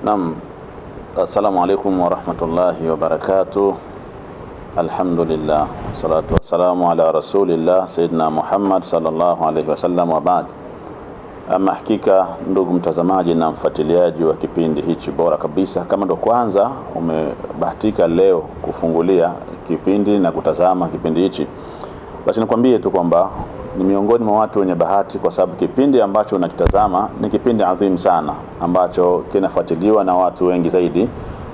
Naam. Assalamu alaikum wa rahmatullahi wa barakatuh. Alhamdulillah. Salatu wassalamu ala rasulillah Sayyidina Muhammad sallallahu alaihi wasallam wa ba'd. Ama hakika ndugu mtazamaji na mfuatiliaji wa kipindi hichi bora kabisa, kama ndo kwanza umebahatika leo kufungulia kipindi na kutazama kipindi hichi, basi nikwambie tu kwamba ni miongoni mwa watu wenye bahati, kwa sababu kipindi ambacho unakitazama ni kipindi adhimu sana ambacho kinafuatiliwa na watu wengi zaidi.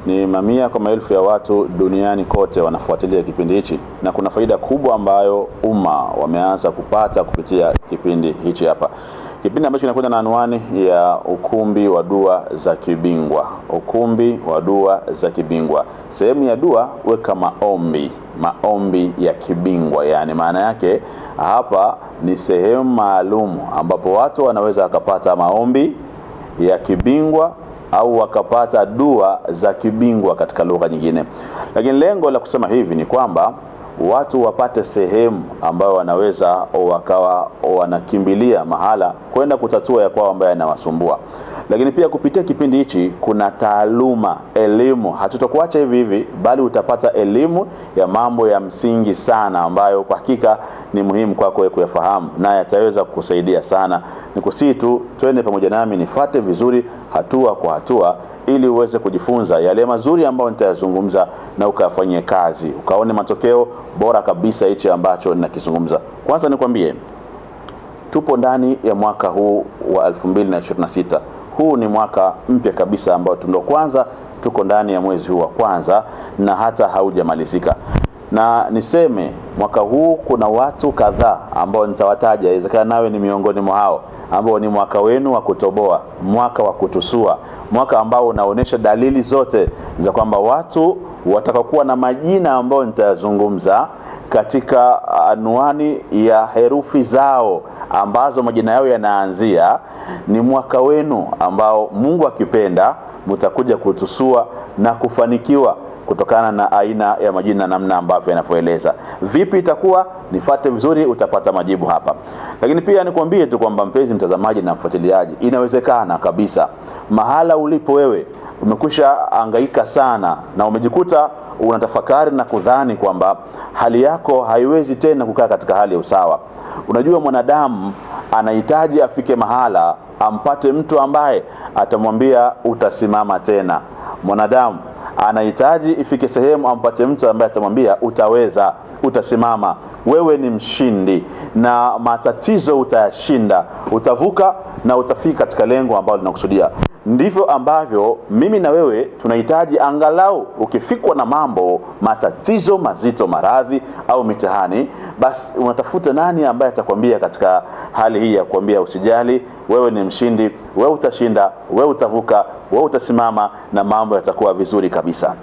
Ni mamia kwa maelfu ya watu duniani kote wanafuatilia kipindi hichi, na kuna faida kubwa ambayo umma wameanza kupata kupitia kipindi hichi hapa. Kipindi ambacho kinakwenda na anwani ya ukumbi wa dua za kibingwa. Ukumbi wa dua za kibingwa. Sehemu ya dua weka maombi ya kibingwa. Yani maana yake hapa ni sehemu maalum ambapo watu wanaweza wakapata maombi ya kibingwa au wakapata dua za kibingwa katika lugha nyingine. Lakini lengo la kusema hivi ni kwamba watu wapate sehemu ambayo wanaweza wakawa wanakimbilia mahala kwenda kutatua ya kwao ambayo yanawasumbua. Lakini pia kupitia kipindi hichi kuna taaluma, elimu. Hatutokuacha hivi hivi, bali utapata elimu ya mambo ya msingi sana ambayo kwa hakika ni muhimu kwako wewe kuyafahamu na yataweza kukusaidia sana. Nikusii tu twende pamoja nami, nifuate vizuri hatua kwa hatua ili uweze kujifunza yale mazuri ambayo nitayazungumza na ukayafanyie kazi, ukaone matokeo bora kabisa hichi ambacho ninakizungumza. Kwanza nikwambie, tupo ndani ya mwaka huu wa 2026. Huu ni mwaka mpya kabisa ambao ndo kwanza tuko ndani ya mwezi huu wa kwanza na hata haujamalizika. Na niseme mwaka huu kuna watu kadhaa ambao nitawataja, inawezekana nawe ni miongoni mwa hao, ambao ni mwaka wenu wa kutoboa, mwaka wa kutusua, mwaka ambao unaonesha dalili zote za kwamba watu watakakuwa na majina ambao nitayazungumza katika anwani ya herufi zao ambazo majina yao yanaanzia. Ni mwaka wenu ambao Mungu akipenda mtakuja kutusua na kufanikiwa kutokana na aina ya majina namna ambavyo yanavyoeleza. Vipi itakuwa? Nifuate vizuri utapata majibu hapa. Lakini pia nikwambie tu kwamba mpenzi mtazamaji na mfuatiliaji, inawezekana kabisa mahala ulipo wewe umekwisha hangaika sana na umejikuta unatafakari na kudhani kwamba hali yako haiwezi tena kukaa katika hali ya usawa. Unajua mwanadamu anahitaji afike mahala ampate mtu ambaye atamwambia utasimama tena. Mwanadamu anahitaji ifike sehemu ampate mtu ambaye atamwambia utaweza, utasimama, wewe ni mshindi na matatizo utayashinda, utavuka na utafika katika lengo ambalo linakusudia. Ndivyo ambavyo mimi na wewe tunahitaji, angalau ukifikwa na mambo, matatizo mazito, maradhi au mitihani, basi unatafuta nani ambaye atakwambia katika hali hii ya kuambia usijali, wewe ni mshindi, wewe utashinda, wewe utavuka, wewe utasimama na mambo yatakuwa vizuri kabisa.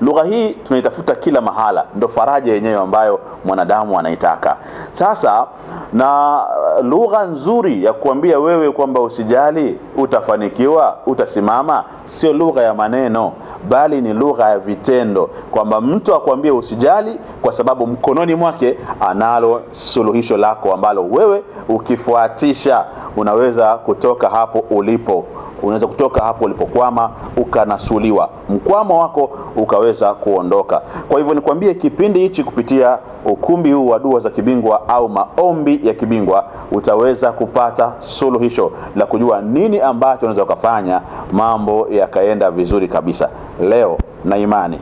Lugha hii tunaitafuta kila mahala, ndo faraja yenyewe ambayo mwanadamu anaitaka. Sasa na lugha nzuri ya kuambia wewe kwamba usijali, utafanikiwa, utasimama, sio lugha ya maneno, bali ni lugha ya vitendo, kwamba mtu akwambie usijali kwa sababu mkononi mwake analo suluhisho lako ambalo wewe ukifuatisha unaweza kutoka hapo ulipo. Unaweza kutoka hapo ulipokwama ukanasuliwa, mkwamo wako ukaweza kuondoka. Kwa hivyo nikwambie, kipindi hichi kupitia ukumbi huu wa dua za kibingwa au maombi ya kibingwa utaweza kupata suluhisho la kujua nini ambacho unaweza ukafanya mambo yakaenda vizuri kabisa. Leo na imani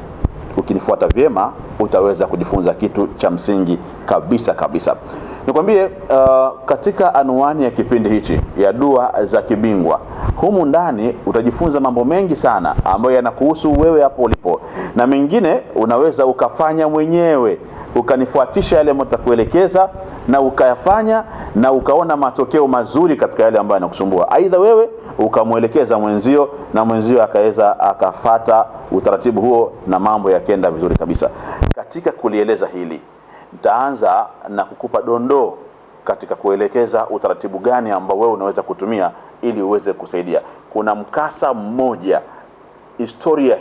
ukinifuata vyema utaweza kujifunza kitu cha msingi kabisa. Nikwambie, katika anwani ya kipindi hichi ya dua za kibingwa, humu ndani utajifunza mambo mengi sana ambayo yanakuhusu wewe hapo ulipo, na mengine unaweza ukafanya mwenyewe, ukanifuatisha yale mtakuelekeza na ukayafanya na ukaona matokeo mazuri katika yale ambayo yanakusumbua. Aidha wewe ukamuelekeza mwenzio na mwenzio akaweza akafata utaratibu huo na mambo yakaenda vizuri kabisa. Katika kulieleza hili, nitaanza na kukupa dondoo katika kuelekeza utaratibu gani ambao wewe unaweza kutumia ili uweze kusaidia. Kuna mkasa mmoja, historia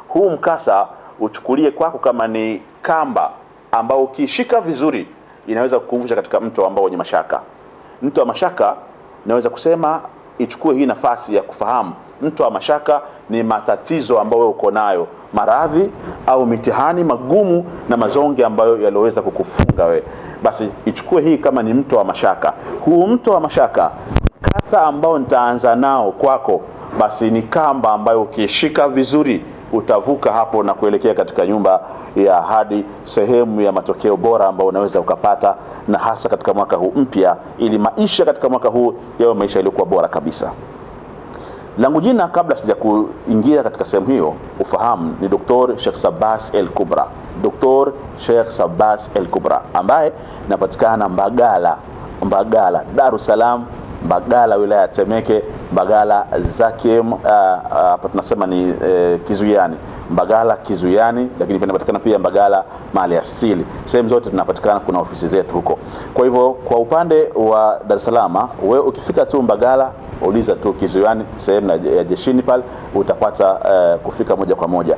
huu mkasa uchukulie kwako kama ni kamba ambao ukishika vizuri inaweza kukuvusha katika mto ambao wenye mashaka. Mto wa mashaka naweza kusema ichukue hii nafasi ya kufahamu Mtu wa mashaka ni matatizo ambayo uko nayo, maradhi au mitihani magumu na mazonge ambayo yaliweza kukufunga we. Basi ichukue hii kama ni mtu wa mashaka. Huu mtu wa mashaka, mkasa ambao nitaanza nao kwako, basi ni kamba ambayo ukishika vizuri utavuka hapo na kuelekea katika nyumba ya ahadi, sehemu ya matokeo bora ambao unaweza ukapata, na hasa katika mwaka huu mpya, ili maisha katika mwaka huu yawe maisha yaliokuwa bora kabisa. Langu jina, kabla sija kuingia katika sehemu hiyo, ufahamu ni Dr. Sheikh Sabbas El-Kubra. Dr. Sheikh Sabbas El-Kubra ambaye napatikana Mbagala, Dar es Salaam, Mbagala wilaya ya Temeke, Mbagala Zakiem, hapa tunasema ni Kizuiani, Mbagala Kizuiani, lakini pia tunapatikana pia Mbagala Mali Asili. Sehemu zote tunapatikana, kuna ofisi zetu huko. Kwa hivyo kwa upande wa Dar es Salaam, wewe ukifika tu Mbagala, uliza tu Kizuiani, sehemu ya Jeshini pale, utapata kufika moja kwa moja.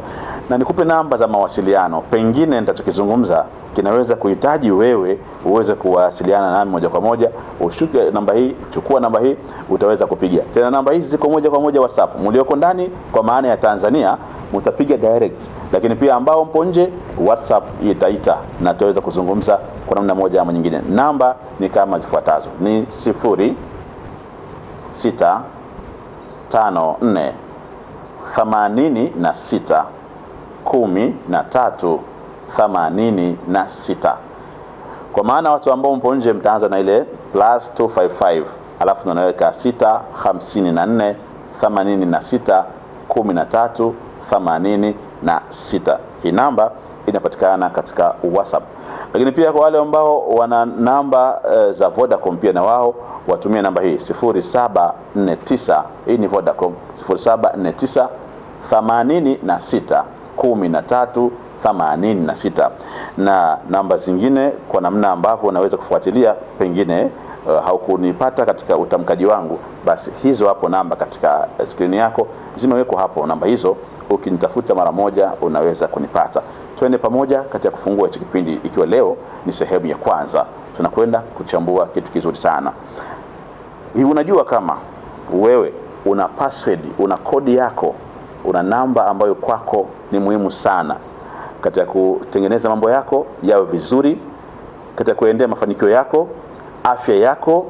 Na nikupe namba za mawasiliano, pengine nitachokizungumza kinaweza kuhitaji wewe uweze kuwasiliana nami moja kwa moja. Ushuke namba hii, chukua namba hii, utaweza kupiga. Tena namba hizi ziko moja kwa moja WhatsApp. Mlioko ndani kwa maana ya Tanzania mtapiga direct, lakini pia ambao mpo nje WhatsApp itaita na tutaweza kuzungumza kwa namna moja ama nyingine. Namba ni kama zifuatazo: ni 0654861386. Kwa maana watu ambao mpo nje mtaanza na ile +255, alafu unaweka 654861386. Hii namba inapatikana katika WhatsApp. Lakini pia kwa wale ambao wana namba za Vodacom, pia na wao watumie namba hii 0749, hii ni Vodacom, 0749861386. Na namba zingine kwa namna ambavyo unaweza kufuatilia, pengine haukunipata katika utamkaji wangu, basi hizo hapo namba katika skrini yako zimewekwa hapo. Namba hizo ukinitafuta mara moja unaweza kunipata. Twende pamoja katika kufungua hichi kipindi, ikiwa leo ni sehemu ya kwanza. Tunakwenda kuchambua kitu kizuri sana. Hivi unajua kama wewe una password, una kodi yako, una namba ambayo kwako ni muhimu sana katika kutengeneza mambo yako yawe vizuri, katika kuendea mafanikio yako, afya yako?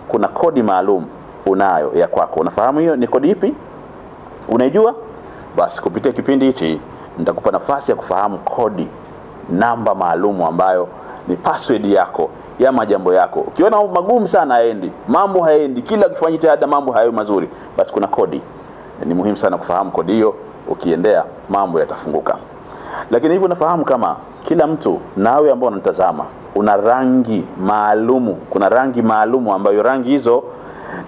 Kuna kodi maalum unayo ya kwako. Unafahamu hiyo ni kodi ipi? Unaijua? Basi kupitia kipindi hichi nitakupa nafasi ya kufahamu kodi, namba maalum ambayo ni password yako ya majambo yako. Ukiona magumu sana haendi, mambo haendi, kila ukifanya jitihada mambo hayo mazuri, basi kuna kodi. Ni muhimu sana kufahamu kodi hiyo, ukiendea mambo yatafunguka. Lakini hivyo unafahamu kama kila mtu, nawe ambao unatazama, una rangi maalumu. Kuna rangi maalumu ambayo rangi hizo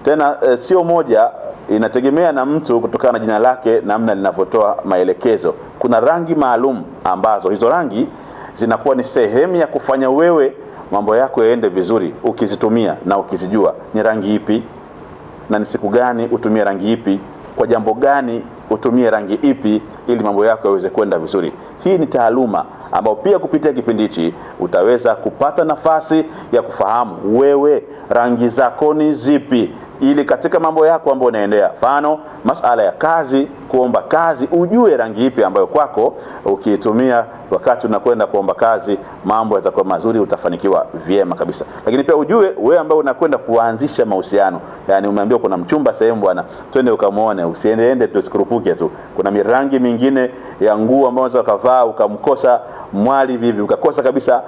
tena sio moja, inategemea na mtu kutokana na jina lake, namna linavyotoa maelekezo. Kuna rangi maalum ambazo hizo rangi zinakuwa ni sehemu ya kufanya wewe mambo yako yaende vizuri, ukizitumia na ukizijua ni rangi ipi na ni siku gani utumie rangi ipi, kwa jambo gani utumie rangi ipi, ili mambo yako yaweze kwenda vizuri. Hii ni taaluma ambao pia kupitia kipindi hichi utaweza kupata nafasi ya kufahamu wewe rangi zako ni zipi, ili katika mambo yako ambayo unaendea, mfano masuala ya kazi, kuomba kazi, ujue rangi ipi ambayo kwako ukiitumia wakati unakwenda kuomba kazi mambo yatakuwa mazuri, utafanikiwa vyema kabisa. Lakini pia ujue wewe ambaye unakwenda kuanzisha mahusiano, yani umeambiwa kuna mchumba sehemu bwana, twende ukamuone, usiende tusikurupuke tu. Kuna mirangi mingine ya nguo ambayo unaweza kuvaa ukamkosa mwali vivi, ukakosa kabisa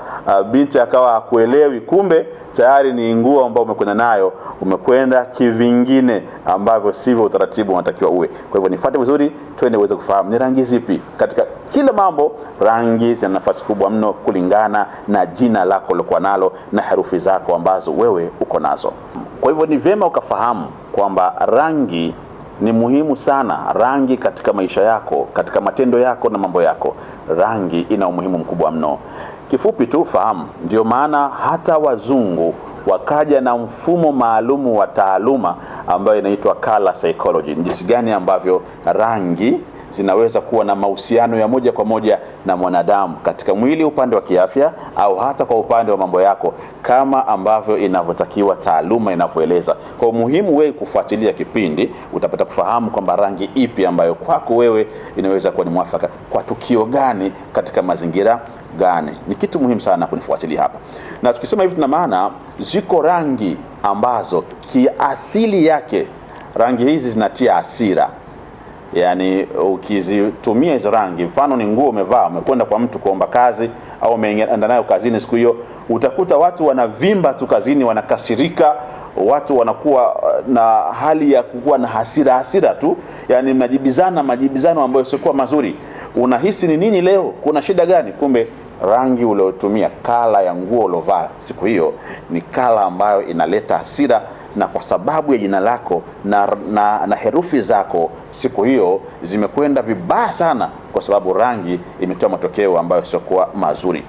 binti akawa hakuelewi, kumbe tayari ni nguo ambayo umekwenda nayo, umekwenda kivingine ambavyo sivyo utaratibu unatakiwa uwe. Kwa hivyo nifuate vizuri, twende uweze kufahamu ni rangi zipi katika kila mambo. Rangi zina nafasi kubwa mno kulingana na jina lako lilokuwa nalo na herufi zako ambazo wewe uko nazo. Kwa hivyo ni vyema ukafahamu kwamba rangi ni muhimu sana. Rangi katika maisha yako, katika matendo yako na mambo yako, rangi ina umuhimu mkubwa mno. Kifupi tu fahamu, ndio maana hata wazungu wakaja na mfumo maalumu wa taaluma ambayo inaitwa color psychology. Jinsi gani ambavyo rangi zinaweza kuwa na mahusiano ya moja kwa moja na mwanadamu katika mwili, upande wa kiafya au hata kwa upande wa mambo yako, kama ambavyo inavyotakiwa taaluma inavyoeleza. Kwa muhimu wewe kufuatilia kipindi, utapata kufahamu kwamba rangi ipi ambayo kwako wewe inaweza kuwa ni mwafaka kwa tukio gani, katika mazingira gani. Ni kitu muhimu sana kunifuatilia hapa. Na tukisema hivi tuna maana ziko rangi ambazo kiasili yake rangi hizi zinatia hasira. Yani ukizitumia hizo rangi, mfano ni nguo umevaa, umekwenda kwa mtu kuomba kazi au umeenda nayo kazini siku hiyo, utakuta watu wanavimba tu kazini, wanakasirika, watu wanakuwa na hali ya kuwa na hasira tu, yani majibizano ambayo sio mazuri. Unahisi ni nini leo? Kuna shida gani? Kumbe rangi uliotumia, kala ya nguo ulovaa siku hiyo ni kala ambayo inaleta hasira, na kwa sababu ya jina lako na herufi zako siku hiyo zimekwenda vibaya sana, kwa sababu rangi imetoa matokeo ambayo sio mazuri.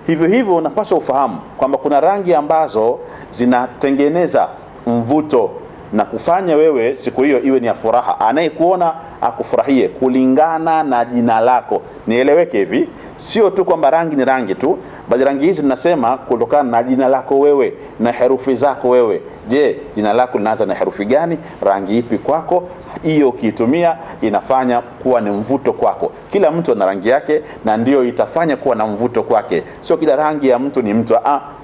Hivyo unapaswa ufahamu kwamba kuna rangi ambazo zinatengeneza mvuto na kufanya wewe siku hiyo iwe ni ya furaha, anayekuona akufurahie kulingana na jina lako. Nieleweke hivi, sio tu kwamba rangi ni rangi tu, bali rangi hizi tunasema kutokana na jina lako wewe na herufi zako wewe. Je, jina lako linaanza na herufi gani? Rangi ipi kwako? Hiyo ukiitumia inafanya kuwa ni mvuto kwako. Kila mtu ana rangi yake na ndio itafanya kuwa na mvuto kwake. Sio kila rangi ya mtu ni mtu,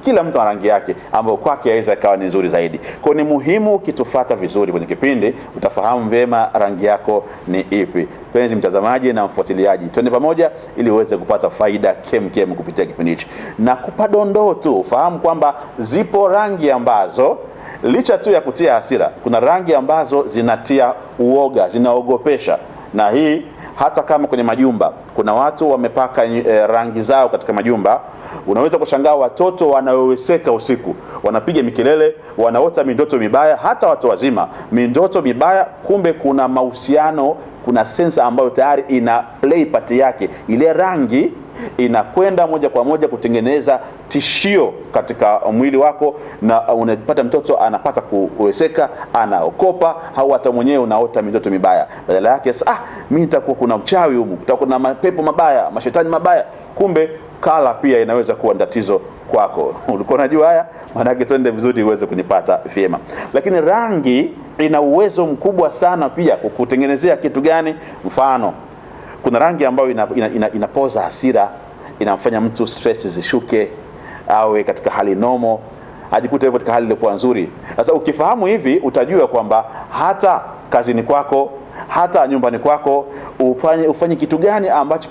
kila mtu ana rangi yake ambayo kwake inaweza ikawa ni nzuri zaidi. Kwa ni muhimu ukitufuata vizuri kwenye kipindi utafahamu vema rangi yako ni ipi. Penzi mtazamaji na mfuatiliaji, twende pamoja ili uweze kupata faida kem kupitia kipindi hichi. Na kupa dondoo tu, ufahamu kwamba zipo rangi ambazo licha tu ya kutia hasira, kuna rangi ambazo zinatia uoga, zinaogopesha. Na hii hata kama kwenye majumba kuna watu wamepaka rangi zao katika majumba, unaweza kushangaa watoto wanaoweseka usiku, wanapiga mikelele, wanaota mindoto mibaya, hata watu wazima mindoto mibaya. Kumbe kuna mahusiano, kuna sensa ambayo tayari ina play part yake. Ile rangi inakwenda moja kwa moja kutengeneza tishio katika mwili wako, na unapata mtoto anapata kuweseka, anaokopa, au hata mwenyewe unaota mindoto mibaya. Badala yake mimi nitakuwa kuna uchawi humu, kutakuwa na mapepo mabaya, mashetani mabaya. Kumbe kala pia inaweza kuwa tatizo kwako. Ulikuwa unajua haya? Maana yake twende vizuri uweze kunipata vyema. Lakini rangi ina uwezo mkubwa sana pia kukutengenezea kitu gani? Mfano, kuna rangi ambayo inapoza hasira, inamfanya mtu stress zishuke, awe katika hali nomo, ajikute yupo katika hali iliyokuwa nzuri. Sasa ukifahamu hivi, utajua kwamba hata kazini kwako, hata nyumbani kwako, ufanye kitu gani ambacho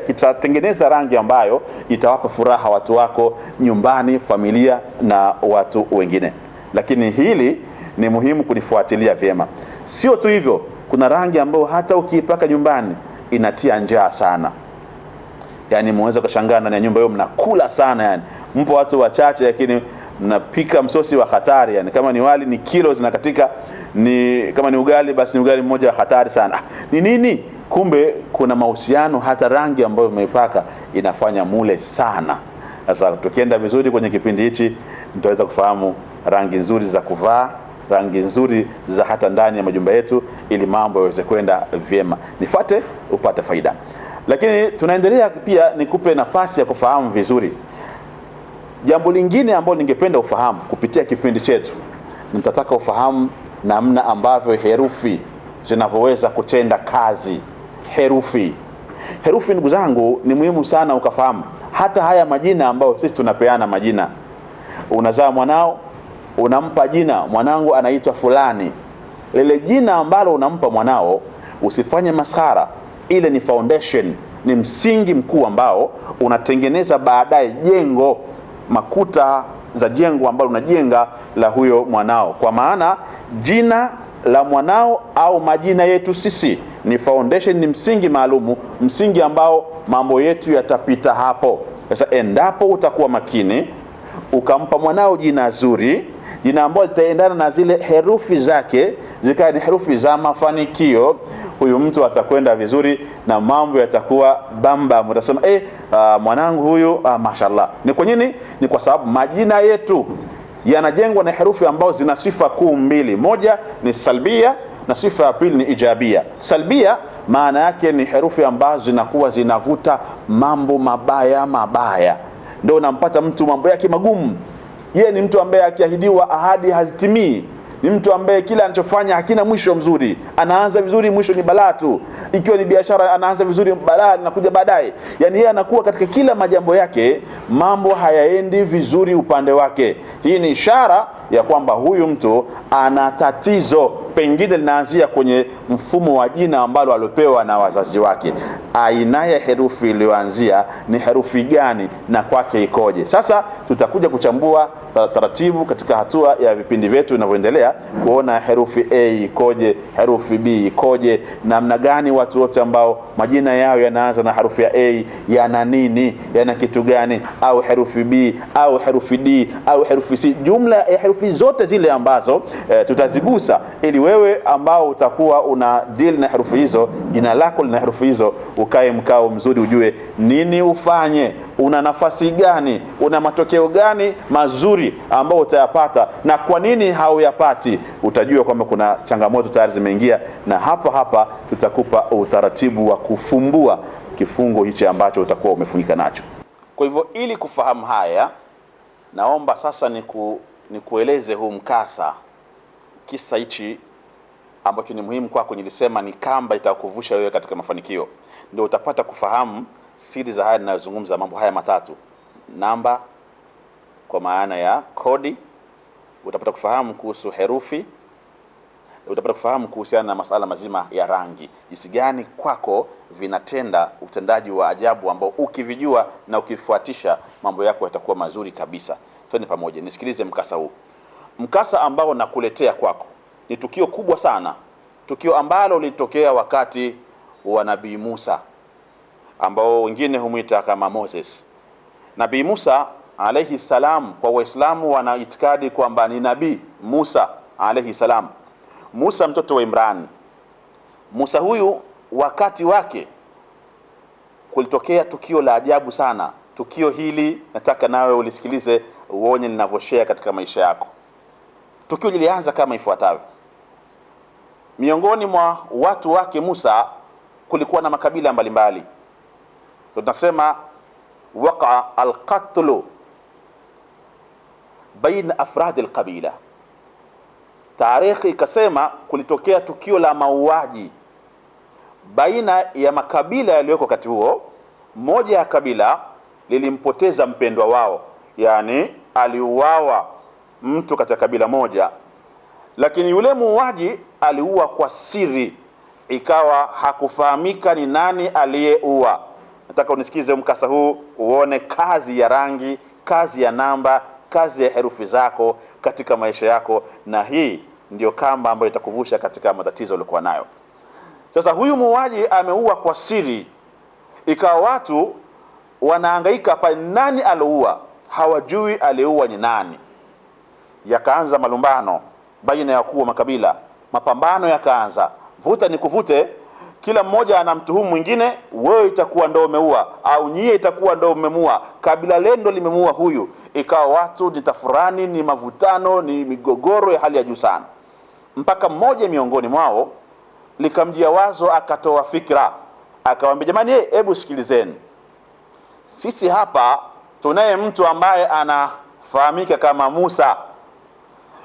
kitatengeneza rangi ambayo itawapa furaha watu wako nyumbani, familia na watu wengine. Lakini hili ni muhimu kunifuatilia vyema. Sio tu hivyo, kuna rangi ambayo hata ukiipaka nyumbani inatia njaa sana. Yani mweza kushangaa ndani ya nyumba hiyo mnakula sana, yani mpo watu wachache lakini mnapika msosi wa hatari. Yani kama ni wali ni kilo zinakatika, kama ni ugali basi ni ugali mmoja wa hatari sana. Ni nini? Kumbe kuna mahusiano, hata rangi ambayo umeipaka inafanya mule sana. Sasa tukienda vizuri kwenye kipindi hichi mtaweza kufahamu rangi nzuri za kuvaa, rangi nzuri za hata ndani ya majumba yetu, ili mambo yaweze kwenda vyema. Nifuate upate faida. Lakini tunaendelea pia nikupe nafasi ya kufahamu vizuri jambo lingine ambalo ningependa ufahamu kupitia kipindi chetu. Nitataka ufahamu namna ambavyo herufi zinavyoweza kutenda kazi. Herufi ndugu zangu ni muhimu sana ukafahamu. Hata haya majina ambayo sisi tunapeana majina, unazaa mwanao, unampa jina, mwanangu anaitwa fulani. Lile jina ambalo unampa mwanao usifanye maskhara. Ile ni foundation, ni msingi mkuu ambao unatengeneza baadaye jengo, makuta za jengo ambalo unajenga la huyo mwanao. Kwa maana jina la mwanao au majina yetu sisi ni foundation, ni msingi maalumu, msingi ambao mambo yetu yatapita hapo. Sasa endapo utakuwa makini ukampa mwanao jina zuri, jina ambalo litaendana na zile herufi zake, zikawa ni herufi za mafanikio, huyu mtu atakwenda vizuri na mambo yatakuwa bamba. Mtasema mwanangu huyu mashallah. Ni kwa nini? Ni kwa sababu majina yetu yanajengwa na herufi ambazo zina sifa kuu mbili. Moja ni salbia, na sifa ya pili ni ijabia. Salbia maana yake ni herufi ambazo zinakuwa zinavuta mambo mabaya. Ndio unampata mtu mambo yake magumu. Yeye ni mtu ambaye akiahidiwa ahadi hazitimii. Ni mtu ambaye kila anachofanya hakina mwisho mzuri. Anaanza vizuri, mwisho ni balaa tu. Ikiwa ni biashara, anaanza vizuri, balaa linakuja baadaye. Yani yeye anakuwa katika kila majambo yake mambo hayaendi vizuri upande wake. Hii ni ishara ya kwamba huyu mtu ana tatizo, pengine linaanzia kwenye mfumo wa jina ambalo alipewa na wazazi wake. Aina ya herufi iliyoanzia ni herufi gani na kwake ikoje? Sasa tutakuja kuchambua taratibu katika hatua ya vipindi vyetu vinavyoendelea, kuona herufi A ikoje, herufi B ikoje, namna gani watu wote ambao majina yao yanaanza na herufi ya A yana nini, yana kitu gani, au herufi B au herufi D au herufi C, jumla ya herufi zote zile ambazo tutazigusa, ili wewe ambao utakuwa una deal na herufi hizo, jina lako lina herufi hizo, ukae mkao mzuri, ujue nini ufanye, una nafasi gani, una matokeo gani mazuri ambao utayapata na kwa nini hauyapati. Utajua kwamba kuna changamoto tayari zimeingia, na hapa tutakupa utaratibu wa kufumbua kifungo hichi ambacho utakuwa umefunika nacho. Kwa hivyo ili kufahamu haya, naomba sasa nikueleze huu mkasa, kisa hichi ambacho ni muhimu kwako. Nilisema ni kamba itakuvusha wewe katika mafanikio. Ndio utapata kufahamu siri za haya ninayozungumza, mambo haya matatu: namba kwa maana ya kodi, utapata kufahamu kuhusu herufi, utapata kufahamu kuhusiana na masuala mazima ya rangi, jinsi gani kwako vinatenda utendaji wa ajabu ambao ukivijua na ukifuatisha mambo yako yatakuwa mazuri kabisa. Twende pamoja, nisikilize mkasa huu. Mkasa ambao nakuletea kwako ni tukio kubwa sana, tukio ambalo lilitokea wakati wa Nabii Musa, ambao wengine humuita kama Moses. Nabii Musa alayhi salam, kwa Waislamu wana itikadi kwamba ni Nabii Musa alayhi salam, Musa mtoto wa Imran. Musa huyu wakati wake kulitokea tukio la ajabu sana. Tukio hili nataka nawe ulisikilize, uone linavyoshare katika maisha yako. Tukio lilianza kama ifuatavyo. Miongoni mwa watu wake Musa kulikuwa na makabila mbalimbali. Tunasema waqa al-qatlu baina afrad al-qabila. Tarehe ikasema kulitokea tukio la mauaji baina ya makabila yaliyoko wakati huo. Moja ya kabila lilimpoteza mpendwa wao, yani aliuawa mtu katika kabila moja, lakini yule muuaji aliua kwa siri, ikawa hakufahamika ni nani aliyeua. Nataka unisikize mkasa huu, uone kazi ya rangi, kazi ya namba, kazi ya herufi zako katika maisha yako, na hii ndio kamba ambayo itakuvusha katika matatizo uliokuwa nayo. Sasa huyu muuaji ameua kwa siri, ikawa watu wanahangaika pa nani aliua, hawajui aliua ni nani. Yakaanza malumbano baina ya wakuu wa makabila, mapambano yakaanza, vuta ni kuvute, kila mmoja anamtuhumu mwingine, wewe itakuwa ndio umeua, au nyie itakuwa ndio umemua, kabila lendo limemua huyu. Ikawa watu ni tafurani, ni mavutano, ni migogoro ya hali ya juu sana, mpaka mmoja miongoni mwao likamjia wazo, akatoa fikra, akawaambia, jamani, hebu sikilizeni, sisi hapa tunaye mtu ambaye anafahamika kama Musa.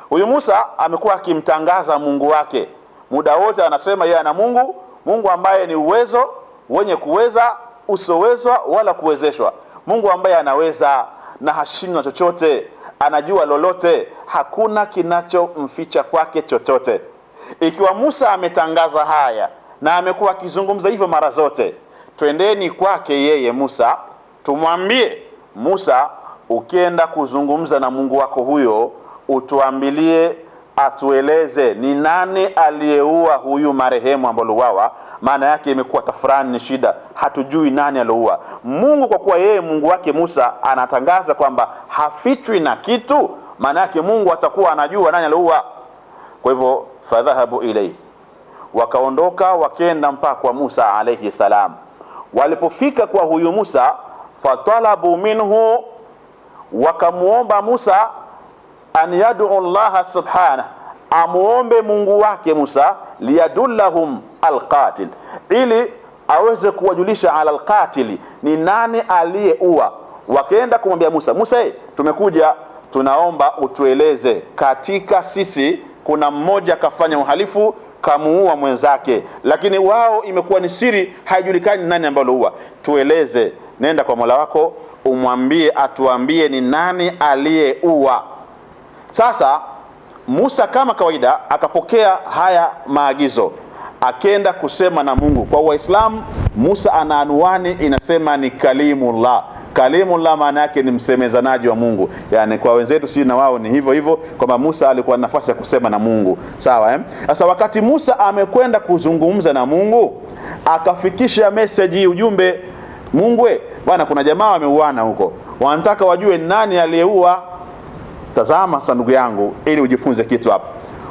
Huyu Musa amekuwa akimtangaza Mungu wake muda wote, anasema yeye ana Mungu, Mungu ambaye ni uwezo, wenye kuweza, usowezwa wala kuwezeshwa, Mungu ambaye anaweza na hashindwi chochote, anajua lolote, hakuna kinachomficha kwake chochote. Ikiwa Musa ametangaza haya na amekuwa akizungumza hivyo mara zote, twendeni kwake yeye Musa, tumwambie, Musa, ukienda kuzungumza na Mungu wako huyo, utuambilie, atueleze ni nani aliyeua huyu marehemu amboluawa. Maana yake imekuwa tafurani, ni shida, hatujui nani aliyeua. Mungu kwa kuwa yeye Mungu wake Musa anatangaza kwamba hafichwi na kitu, maana yake Mungu atakuwa anajua nani aliyeua. Kwa hivyo fadhahabu ilayhi, wakaondoka wakenda mpaka kwa Musa alayhi salam. Walipofika kwa huyu Musa, fatalabu minhu, wakamuomba Musa an yad'u Allah subhanahu, amuombe Mungu wake Musa, liyadullahum alqatil, ili aweze kuwajulisha ala alqatili, ni nani aliyeua. Wakaenda kumwambia Musa, Musa, tumekuja tunaomba utueleze, katika sisi kuna mmoja kafanya uhalifu, kamuua mwenzake, lakini wao imekuwa ni siri, haijulikani nani ambaye aliua. Tueleze, nenda kwa Mola wako umwambie atuambie ni nani aliyeua. Sasa Musa kama kawaida akapokea haya maagizo, akenda kusema na Mungu. Kwa Waislamu, Musa ana anwani inasema ni Kalimullah. Kalimullah maana yake ni msemezanaji wa Mungu. Yani kwa wenzetu si na wao ni hivyo hivyo, kwamba Musa alikuwa na nafasi ya kusema na Mungu. Sawa Sasa wakati Musa amekwenda kuzungumza na Mungu, akafikisha message, ujumbe, Mungu bwana, kuna jamaa wameuana huko, wanataka wajue nani aliyeua. Tazama sasa ndugu yangu, ili ujifunze kitu hapa.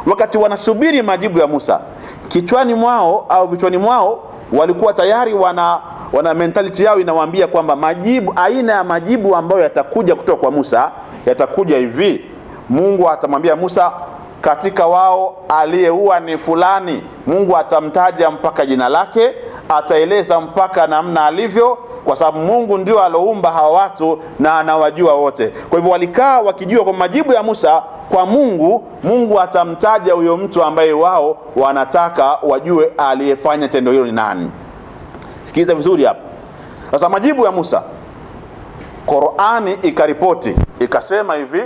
Wakati wanasubiri majibu ya Musa, kichwani mwao au vichwani mwao walikuwa tayari wana mentality yao inawaambia kwamba majibu, aina ya majibu ambayo yatakuja kutoka kwa Musa yatakuja hivi. Mungu atamwambia Musa, katika wao aliyeua ni fulani. Mungu atamtaja mpaka jina lake, ataeleza mpaka namna alivyo, kwa sababu Mungu ndio aloumba hawa watu na anawajua wote. Kwa hivyo walikaa wakijua kwa majibu ya Musa kwa Mungu, Mungu atamtaja huyo mtu ambaye wao wanataka wajue aliyefanya tendo hilo ni nani. Sikiza vizuri hapa. Sasa majibu ya Musa, Qur'ani ikaripoti ikasema hivi,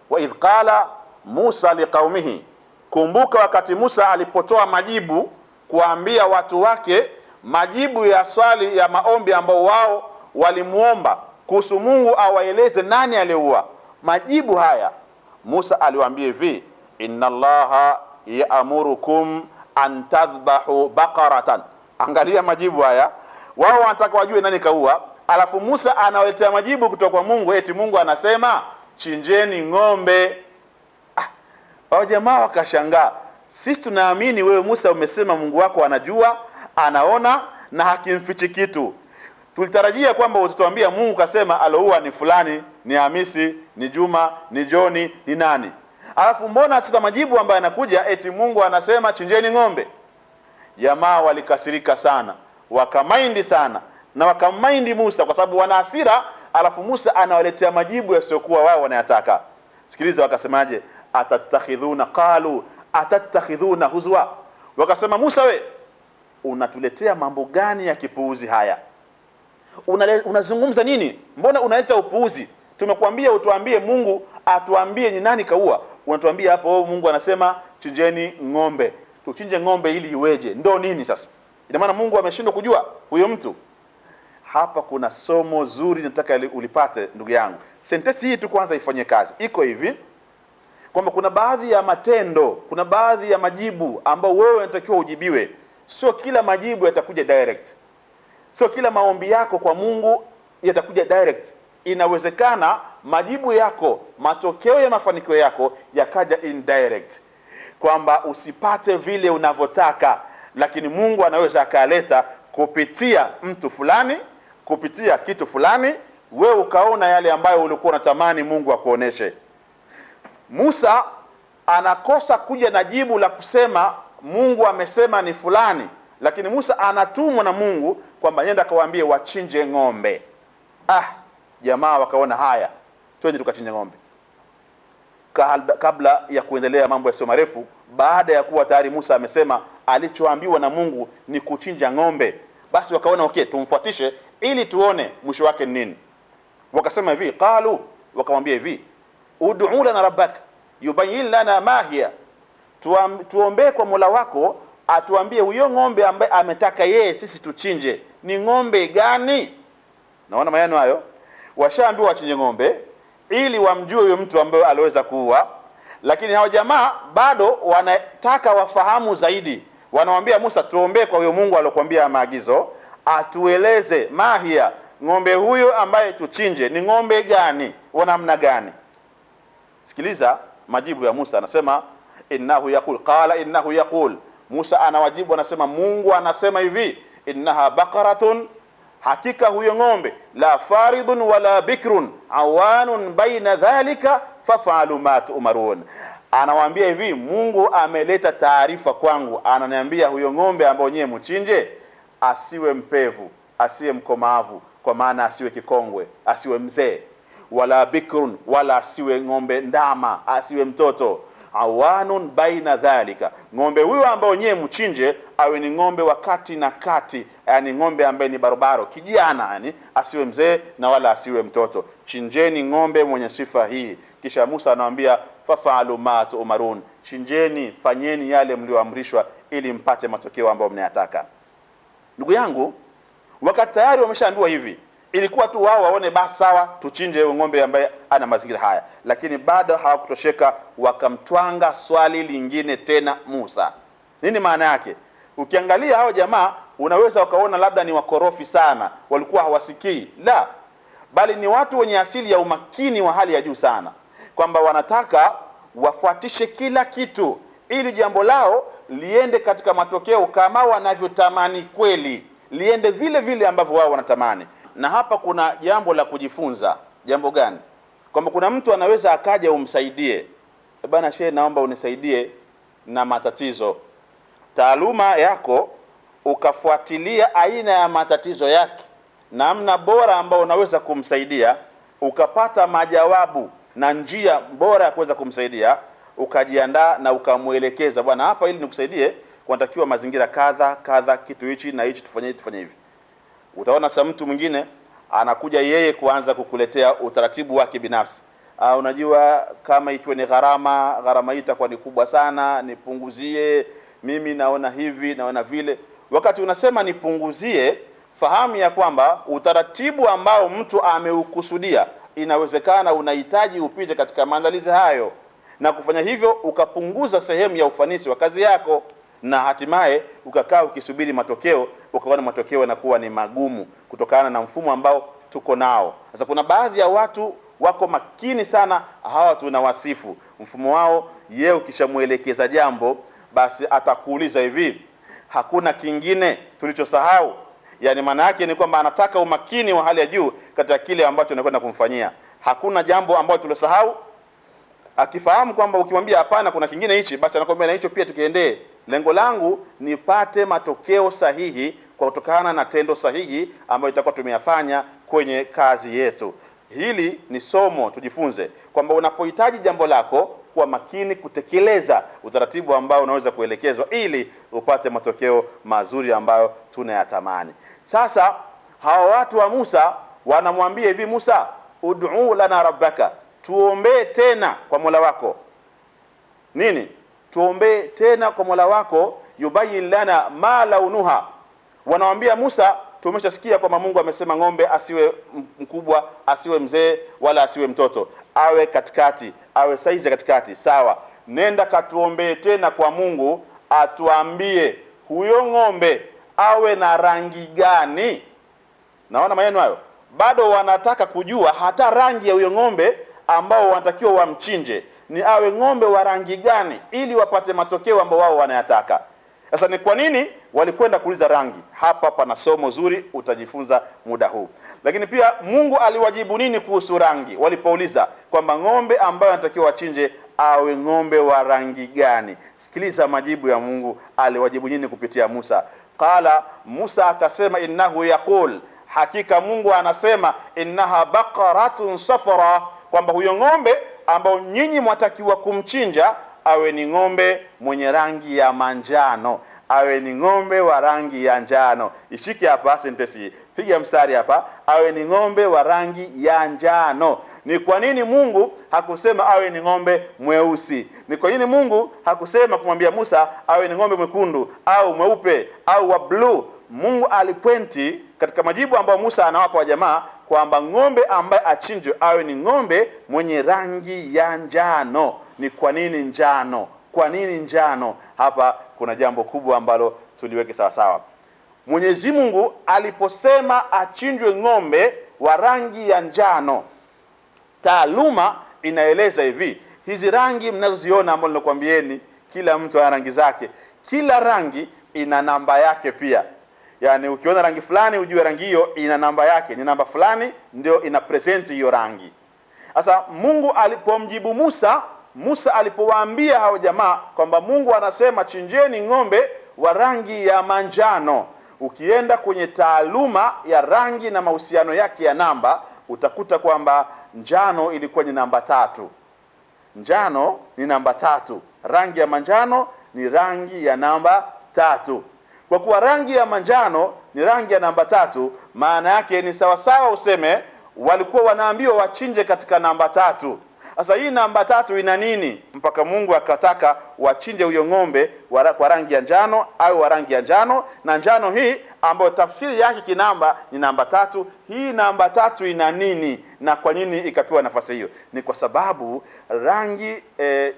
wa idh qala Musa liqaumihi, kumbuka wakati Musa alipotoa majibu kuambia watu wake, majibu ya swali ya maombi ambao wao walimuomba kuhusu Mungu awaeleze nani aliyeua. Majibu haya Musa aliwaambia hivi, inna Allaha ya'murukum an tadhbahu baqaratan. Angalia majibu haya, wao wanataka wajue nani kaua, alafu Musa anawaletea majibu kutoka kwa Mungu, eti Mungu anasema chinjeni ng'ombe. Hao jamaa wakashangaa, sisi tunaamini wewe Musa umesema Mungu wako anajua, anaona na hakimfichi kitu. Tulitarajia kwamba utatuambia Mungu kasema aloua ni fulani, ni Hamisi, ni Juma, ni Joni, ni nani. Alafu mbona sasa majibu ambayo yanakuja eti Mungu anasema chinjeni ng'ombe? Jamaa walikasirika sana, wakamaindi sana, na wakamaindi Musa kwa sababu wana hasira, alafu Musa anawaletea majibu yasiyokuwa wao wanayataka. Sikiliza wakasemaje, atatakhidhuna, qalu atatakhidhuna huzwa. Wakasema, Musa unatuletea mambo gani ya kipuuzi haya? Unazungumza nini? Mbona unaleta upuuzi? Tumekuambia utuambie Mungu atuambie ni nani kaua. Unatuambia hapo Mungu anasema chinjeni ng'ombe. Tuchinje ng'ombe ili iweje? Ndio nini sasa? Ina maana Mungu ameshindwa kujua huyo mtu? Hapa kuna somo zuri nataka ulipate ndugu yangu. Sentensi hii tu kwanza ifanye kazi. Iko hivi, kwamba kuna baadhi ya matendo, kuna baadhi ya majibu ambao wewe unatakiwa ujibiwe. Sio kila majibu yatakuja direct. Sio kila maombi yako kwa Mungu yatakuja direct. Inawezekana majibu yako, matokeo ya mafanikio yako yakaja indirect, kwamba usipate vile unavyotaka, lakini Mungu anaweza akaleta kupitia mtu fulani, kupitia kitu fulani, wewe ukaona yale ambayo ulikuwa unatamani Mungu akuoneshe. Musa anakosa kuja na jibu la kusema Mungu amesema ni fulani, lakini Musa anatumwa na Mungu kwamba nenda kawaambie wachinje ng'ombe. Jamaa wakaona haya, twende tukachinje ng'ombe. Kabla ya kuendelea mambo yasiyo marefu, baada ya kuwa tayari Musa amesema alichoambiwa na Mungu ni kuchinja ng'ombe, basi wakaona okay, tumfuatishe ili tuone mwisho wake ni nini. Wakasema hivi, qalu, wakamwambia hivi, ud'u lana rabbak yubayyin lana ma hiya, tuombe kwa Mola wako atuambie huyo ng'ombe ambaye ametaka yeye sisi tuchinje ni ng'ombe gani. Naona maneno hayo, washaambiwa wachinje ng'ombe ili wamjue huyo mtu ambaye aliweza kuua, lakini hao jamaa bado wanataka wafahamu zaidi. Wanamwambia Musa, tuombe kwa huyo Mungu aliyokuambia maagizo, atueleze mahia, ng'ombe huyo ambaye tuchinje ni ng'ombe gani, wa namna gani. Sikiliza majibu ya Musa, anasema innahu yaqul, qala innahu yaqul. Musa anawajibu anasema, Mungu anasema hivi, innaha baqaratun, hakika huyo ng'ombe, la faridun wala bikrun awanun baina dhalika faf'alu ma tu'marun, Anawaambia hivi, Mungu ameleta taarifa kwangu, ananiambia huyo ng'ombe ambao nyewe mchinje asiwe mpevu, asiwe mkomavu, kwa maana asiwe kikongwe, asiwe mzee, wala bikrun, wala asiwe ng'ombe ndama, asiwe mtoto, awanun baina dhalika. Ng'ombe huyo ambao nyewe mchinje awe ni ng'ombe wa kati na kati, yani ng'ombe ambaye ni barobaro, kijana, yani asiwe mzee na wala asiwe mtoto. Chinjeni ng'ombe mwenye sifa hii. Kisha Musa anawaambia fafa'alu ma tu'marun, chinjeni, fanyeni yale mlioamrishwa ili mpate matokeo ambayo mnayataka. Ndugu yangu, wakati tayari wameshaambiwa hivi, ilikuwa tu wao waone basi sawa tuchinje ng'ombe ambaye ana mazingira haya, lakini bado hawakutosheka, wakamtwanga swali lingine tena Musa. Nini maana yake? Ukiangalia hao jamaa unaweza ukaona labda ni wakorofi sana, walikuwa hawasikii, la, bali ni watu wenye asili ya umakini wa hali ya juu sana, kwamba wanataka wafuatishe kila kitu ili jambo lao liende katika matokeo kama wanavyotamani kweli, liende vile vile ambavyo wao wanatamani. Na hapa kuna jambo la kujifunza. Jambo gani? Kwamba kuna mtu anaweza akaja umsaidie, bana shehe, naomba unisaidie na matatizo. Taaluma yako ukafuatilia aina ya matatizo yake, namna bora ambao unaweza kumsaidia, ukapata majawabu na njia bora ya kuweza kumsaidia, ukajiandaa na ukamuelekeza, bwana hapa ili nikusaidie kunatakiwa mazingira kadha kadha, kitu hichi na hichi, tufanye hivi. Utaona sasa mtu mwingine anakuja yeye kuanza kukuletea utaratibu wake binafsi. Unajua kama ikiwa ni gharama hii itakuwa ni kubwa sana, nipunguzie, mimi naona hivi, naona vile. Wakati unasema nipunguzie, fahamu ya kwamba utaratibu ambao mtu ameukusudia inawezekana unahitaji upite katika maandalizi hayo, na kufanya hivyo ukapunguza sehemu ya ufanisi wa kazi yako, na hatimaye ukakaa ukisubiri matokeo, ukaona matokeo yanakuwa ni magumu kutokana na mfumo ambao tuko nao. Sasa kuna baadhi ya watu wako makini sana, hawa tunawasifu mfumo wao. Yeye ukishamuelekeza jambo, basi atakuuliza hivi, hakuna kingine tulichosahau? Yani maana yake ni kwamba anataka umakini wa hali ya juu katika kile ambacho unakwenda kumfanyia. Hakuna jambo ambalo tulosahau. Akifahamu kwamba ukimwambia hapana kuna kingine hichi, basi anakuambia na hicho pia tukiendee. Lengo langu nipate matokeo sahihi kwa kutokana na tendo sahihi ambayo itakuwa tumeyafanya kwenye kazi yetu. Hili ni somo tujifunze, kwamba unapohitaji jambo lako kuwa makini kutekeleza utaratibu ambao unaweza kuelekezwa ili upate matokeo mazuri ambayo tunayatamani. Sasa hawa watu wa Musa wanamwambia hivi, Musa, ud'u lana rabbaka, tuombee tena kwa Mola wako. Nini? Tuombee tena kwa Mola wako, yubayyin lana ma launuha. Wanamwambia Musa, tumeshasikia kwamba Mungu amesema ng'ombe asiwe mkubwa, asiwe mzee, wala asiwe mtoto, awe katikati, awe saizi katikati. Sawa, nenda katuombee tena kwa Mungu atuambie huyo ng'ombe awe na rangi gani. Naona maneno hayo, bado wanataka kujua hata rangi ya huyo ng'ombe ambao wanatakiwa wamchinje ni awe ng'ombe wa rangi gani, ili wapate matokeo ambao wao wanayataka. Sasa ni kwa nini walikwenda kuuliza rangi? Hapa pana somo zuri utajifunza muda huu. Lakini pia Mungu aliwajibu nini kuhusu rangi walipouliza kwamba ng'ombe ambaye anatakiwa wachinje awe ng'ombe wa rangi gani? Sikiliza majibu ya Mungu. Aliwajibu nini kupitia Musa? Qala, Musa akasema, innahu yaqul, hakika Mungu anasema, innaha baqaratun safra, kwamba huyo ng'ombe ambao nyinyi mwatakiwa kumchinja awe ni ng'ombe mwenye rangi ya manjano, awe ni ng'ombe wa rangi ya njano. Ishike hapa sentence, piga mstari hapa, awe ni ng'ombe wa rangi ya njano. Ni kwa nini Mungu hakusema awe ni ng'ombe mweusi? Ni kwa nini Mungu hakusema kumwambia Musa awe ni ng'ombe mwekundu au mweupe au wa blue? Mungu alipointi katika majibu ambayo Musa anawapa wa jamaa kwamba ng'ombe ambaye achinjwe awe ni ng'ombe mwenye rangi ya njano. Ni kwa nini njano? Kwa nini njano? Hapa kuna jambo kubwa ambalo tuliweke sawa sawa. Mwenyezi Mungu aliposema achinjwe ng'ombe wa rangi ya njano, taaluma inaeleza hivi, hizi rangi mnazoziona ambazo ninakwambieni, kila mtu ana rangi zake, kila rangi ina namba yake pia. Yani ukiona rangi fulani ujue rangi hiyo ina namba yake, ni namba fulani ndio ina present hiyo rangi. Sasa Mungu alipomjibu Musa, Musa alipowaambia hao jamaa kwamba Mungu anasema chinjeni ng'ombe wa rangi ya manjano, ukienda kwenye taaluma ya rangi na mahusiano yake ya namba, utakuta kwamba njano ilikuwa ni namba 3. Njano ni namba 3, rangi ya manjano ni rangi ya namba 3. Kwa kuwa rangi ya manjano ni rangi ya namba 3, maana yake ni sawasawa useme walikuwa wanaambiwa wachinje katika namba 3. Sasa hii namba 3 ina nini mpaka Mungu akataka wachinje huyo ng'ombe kwa rangi ya njano au wa rangi ya njano? Na njano hii ambayo tafsiri yake kinamba ni namba 3, hii namba 3 ina nini na kwa nini ikapewa nafasi hiyo? Ni kwa sababu rangi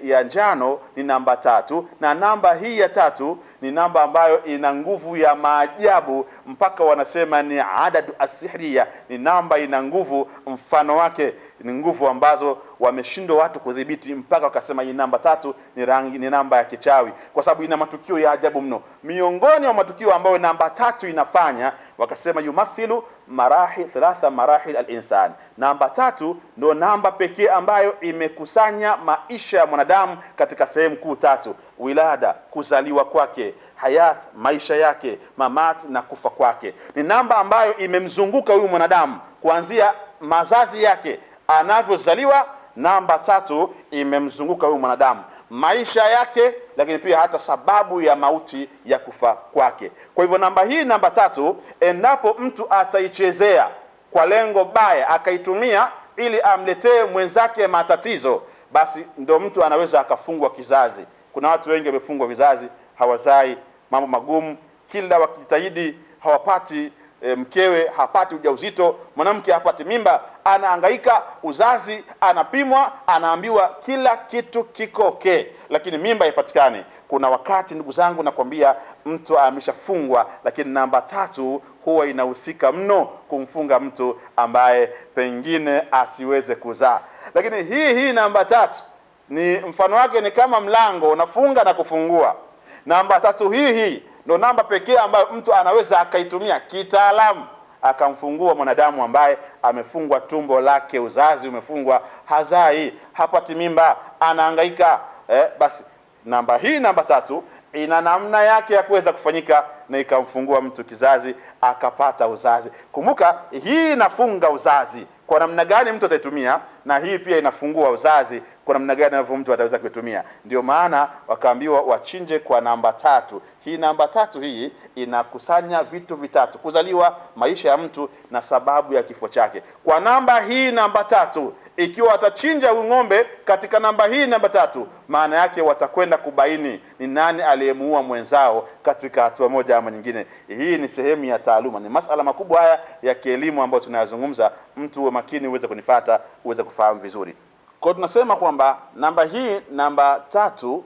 ya njano ni namba 3, na namba hii ya 3 ni namba ambayo ina nguvu ya maajabu, mpaka wanasema ni adadu asihriya, ni namba ina nguvu, mfano wake ni nguvu ambazo wameshindwa watu kudhibiti, mpaka wakasema hii namba 3 ni namba ya kichawi, kwa sababu ina matukio ya ajabu mno. Miongoni mwa matukio ambayo namba 3 inafanya, wakasema yumathilu marahil 3 marahil al-insan. Namba 3 ndio namba pekee ambayo imekusanya maisha ya mwanadamu katika sehemu kuu 3: wilada, kuzaliwa kwake; hayat, maisha yake; mamat, na kufa kwake. Ni namba ambayo imemzunguka huyu mwanadamu kuanzia mazazi yake, anavyozaliwa. Namba 3 imemzunguka huyu mwanadamu, maisha yake, lakini pia hata sababu ya mauti ya kufa kwake. Kwa hivyo namba hii, namba 3, endapo mtu ataichezea kwa lengo baya, akaitumia ili amletee mwenzake matatizo, basi ndio mtu anaweza akafungwa kizazi. Kuna watu wengi wamefungwa vizazi, hawazai, mambo magumu, kila wakijitahidi hawapati mkewe, hapati ujauzito, mwanamke hapati mimba, anahangaika, uzazi anapimwa, anaambiwa kila kitu kiko okay, lakini mimba haipatikani. Kuna wakati, ndugu zangu, nakwambia mtu ameshafungwa, lakini namba 3 huwa inahusika mno kumfunga mtu ambaye pengine asiweze kuzaa. Lakini hii namba 3 ni mfano wake ni kama mlango unafunga na kufungua. Namba 3 hii ndio namba pekee ambayo mtu anaweza akaitumia kitaalamu akamfungua mwanadamu ambaye amefungwa tumbo lake, uzazi umefungwa, hazai, hapati mimba, anahangaika. Basi namba hii, namba 3, ina namna yake ya kuweza kufanyika na ikamfungua mtu kizazi, akapata uzazi. Kumbuka hii inafunga uzazi kwa namna gani mtu ataitumia, na hii pia inafungua uzazi kwa namna gani ambavyo mtu ataweza kuitumia. Ndio maana wakaambiwa wachinje kwa namba 3. Hii namba 3 hii inakusanya vitu vitatu: kuzaliwa, maisha ya mtu, na sababu ya kifo chake. Kwa namba hii, namba 3, ikiwa watachinja ng'ombe katika namba hii, namba 3, maana yake watakwenda kubaini ni nani aliyemuua mwenzao katika hatua moja ama nyingine. Hii ni sehemu ya taaluma, ni masala makubwa haya ya kielimu ambayo tunayazungumza. Mtu uwe makini uweze kunifuata, uweze kufahamu vizuri. Kwa tunasema kwamba namba hii, namba 3,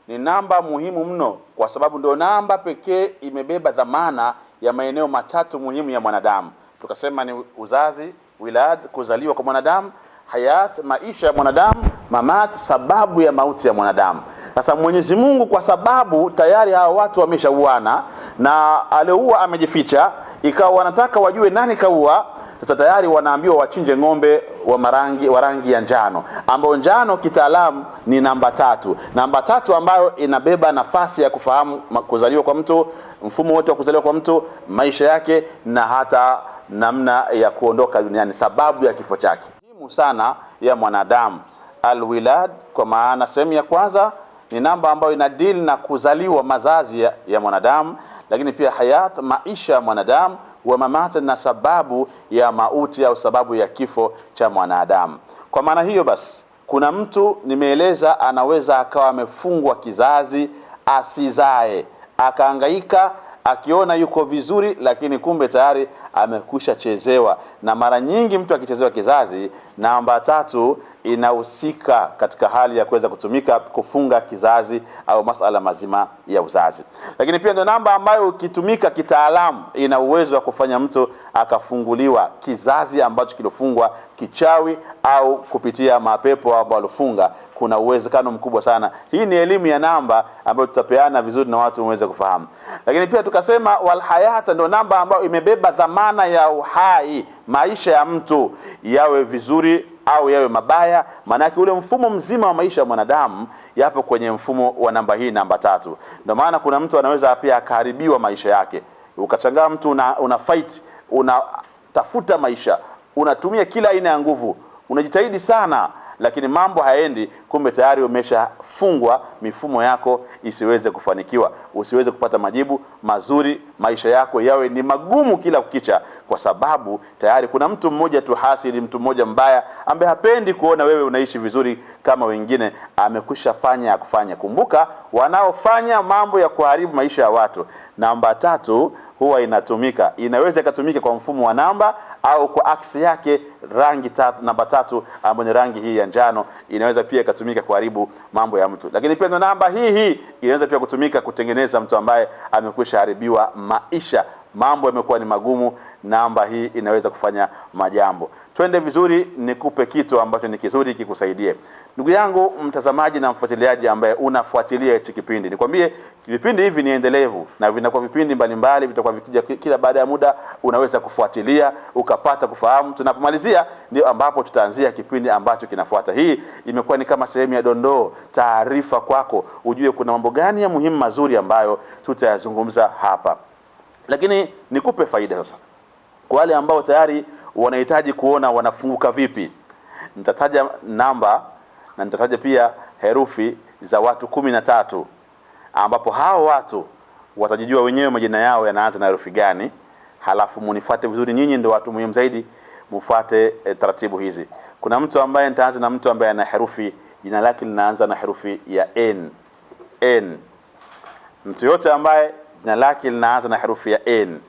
ni namba muhimu mno, kwa sababu ndio namba pekee imebeba dhamana ya maeneo matatu muhimu ya mwanadamu. Tukasema ni uzazi, wilad, kuzaliwa kwa mwanadamu; hayat, maisha ya mwanadamu; mamat, sababu ya mauti ya mwanadamu. Sasa Mwenyezi Mungu, kwa sababu tayari hawa watu wameshauana na aliyeua amejificha, ikawa wanataka wajue nani kaua. Sasa tayari wanaambiwa wachinje ng'ombe wa rangi ya njano, ambao njano kitaalamu ni namba 3. Namba 3 ambayo inabeba nafasi ya kufahamu kuzaliwa kwa mtu, mfumo wote wa kuzaliwa kwa mtu, maisha yake, na hata namna ya kuondoka duniani, sababu ya kifo chake. Muhimu sana ya mwanadamu alwilad, kwa maana sehemu ya kwanza ni namba ambayo inadili na kuzaliwa, mazazi ya mwanadamu, lakini pia hayat, maisha ya mwanadamu, wa mamat, na sababu ya mauti au sababu ya kifo cha mwanadamu. Kwa maana hiyo basi, kuna mtu nimeeleza anaweza akawa amefungwa kizazi asizae, akahangaika akiona yuko vizuri, lakini kumbe tayari amekwisha chezewa. Na mara nyingi mtu akichezewa kizazi, namba 3 inahusika katika hali ya kuweza kutumika kufunga kizazi au masala mazima ya uzazi. Lakini pia ndio namba ambayo ukitumika kitaalamu ina uwezo wa kufanya mtu akafunguliwa kizazi ambacho kilofungwa kichawi au kupitia mapepo ambao walofunga. Kuna uwezekano mkubwa sana. Hii ni elimu ya namba ambayo tutapeana vizuri na watu waweze kufahamu. Lakini pia tukasema wal hayata ndio namba ambayo imebeba dhamana ya uhai, maisha ya mtu yawe vizuri au yawe mabaya. Maana yake ule mfumo mzima wa maisha ya mwanadamu yapo kwenye mfumo wa namba hii, namba 3. Ndio maana kuna mtu anaweza pia akaharibiwa maisha yake. Ukachangaa mtu una fight, unatafuta maisha, unatumia kila aina ya nguvu, unajitahidi sana, lakini mambo haendi, kumbe tayari umeshafungwa mifumo yako isiweze kufanikiwa, usiweze kupata majibu mazuri, maisha yako yawe ni magumu kila kukicha, kwa sababu tayari kuna mtu mmoja tu hasidi, mtu mmoja mbaya ambaye hapendi kuona wewe unaishi vizuri kama wengine, amekwisha fanya ya kufanya. Kumbuka, wanaofanya mambo ya kuharibu maisha ya watu, namba 3 huwa inatumika, inaweza ikatumika kwa mfumo wa namba au kwa aksi yake rangi 3, namba 3 ambayo ni rangi hii ya njano, inaweza pia ikatumika kuharibu mambo ya mtu. Lakini pia namba hii inaweza pia kutumika kutengeneza mtu ambaye amekwisha haribiwa maisha, mambo yamekuwa ni magumu, namba hii inaweza kufanya majambo. Twende vizuri, nikupe kitu ambacho ni kizuri kikusaidie. Ndugu yangu mtazamaji na mfuatiliaji ambaye unafuatilia hichi kipindi, nikwambie vipindi hivi ni endelevu na vinakuwa vipindi mbalimbali, vitakuwa vikija kila baada ya muda, unaweza kufuatilia ukapata kufahamu. Tunapomalizia ndio ambapo tutaanzia kipindi ambacho kinafuata. Hii imekuwa ni kama sehemu ya dondoo, taarifa kwako, ujue kuna mambo gani ya muhimu mazuri ambayo tutayazungumza hapa. Lakini nikupe faida sasa kwa wale ambao tayari wanahitaji kuona wanafunguka vipi. Nitataja namba na nitataja pia herufi za watu 13, ambapo hao watu watajijua wenyewe majina yao yanaanza na herufi gani. Halafu munifuate vizuri, nyinyi ndio watu muhimu zaidi, mufuate taratibu hizi. Kuna mtu ambaye nitaanza na mtu ambaye ana herufi, jina lake linaanza na herufi ya N. N. Mtu yote ambaye jina lake linaanza na herufi ya N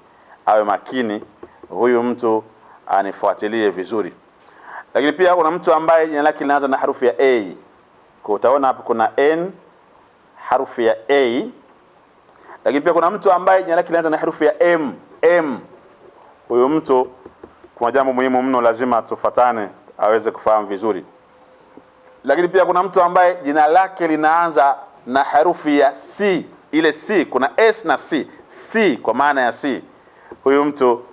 awe makini, huyu mtu anifuatilie vizuri. Lakini pia kuna mtu ambaye jina lake linaanza na herufi ya A. Kwa utaona hapo kuna N, herufi ya A. Lakini pia kuna mtu ambaye jina lake linaanza na herufi ya M. M. Huyu mtu kuna jambo muhimu mno lazima tufatane aweze kufahamu vizuri. Lakini pia kuna mtu ambaye jina lake linaanza na herufi ya C. Ile C, kuna S na C. C kwa maana ya C. Huyu mtu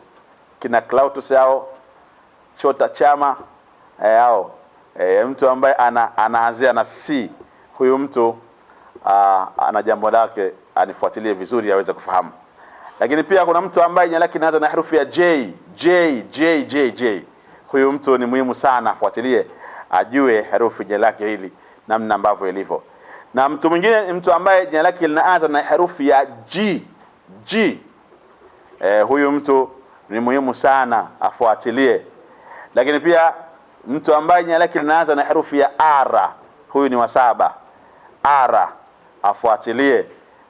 kina Cloutus yao Chota Chama yao, mtu ambaye anaanzia na C, huyu mtu ana jambo lake, anifuatilie vizuri aweze kufahamu. Lakini pia kuna mtu ambaye jina lake linaanza na herufi ya J. J, J, J, J. Huyu mtu ni muhimu sana, afuatilie ajue herufi jina lake hili namna ambavyo ilivyo. Na mtu mwingine ni mtu ambaye jina lake linaanza na herufi ya G. G. Huyu mtu ni muhimu sana, afuatilie. Lakini pia mtu ambaye jina lake linaanza na herufi ya R, huyu ni wa 7. R, afuatilie,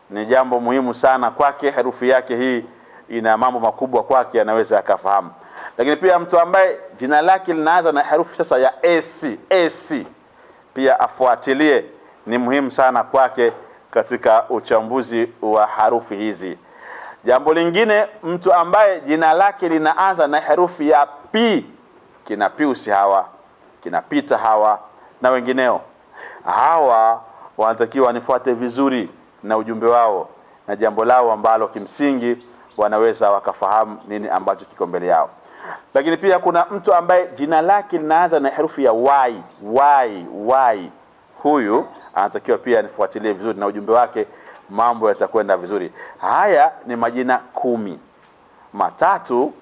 ni jambo muhimu sana kwake, herufi yake hii ina mambo makubwa kwake, anaweza akafahamu. Lakini pia mtu ambaye jina lake linaanza na herufi sasa ya S. S, pia afuatilie, ni muhimu sana kwake katika uchambuzi wa harufi hizi. Jambo lingine, mtu ambaye jina lake linaanza na herufi ya P, kina Pius hawa, kina Peter hawa na wengineo, hawa wanatakiwa nifuate vizuri na ujumbe wao na jambo lao ambalo kimsingi wanaweza wakafahamu nini ambacho kiko mbele yao. Lakini pia kuna mtu ambaye jina lake linaanza na herufi ya Y. Y, Y. Huyu anatakiwa pia nifuatilie vizuri na ujumbe wake, mambo yatakwenda vizuri. Haya ni majina 10. Matatu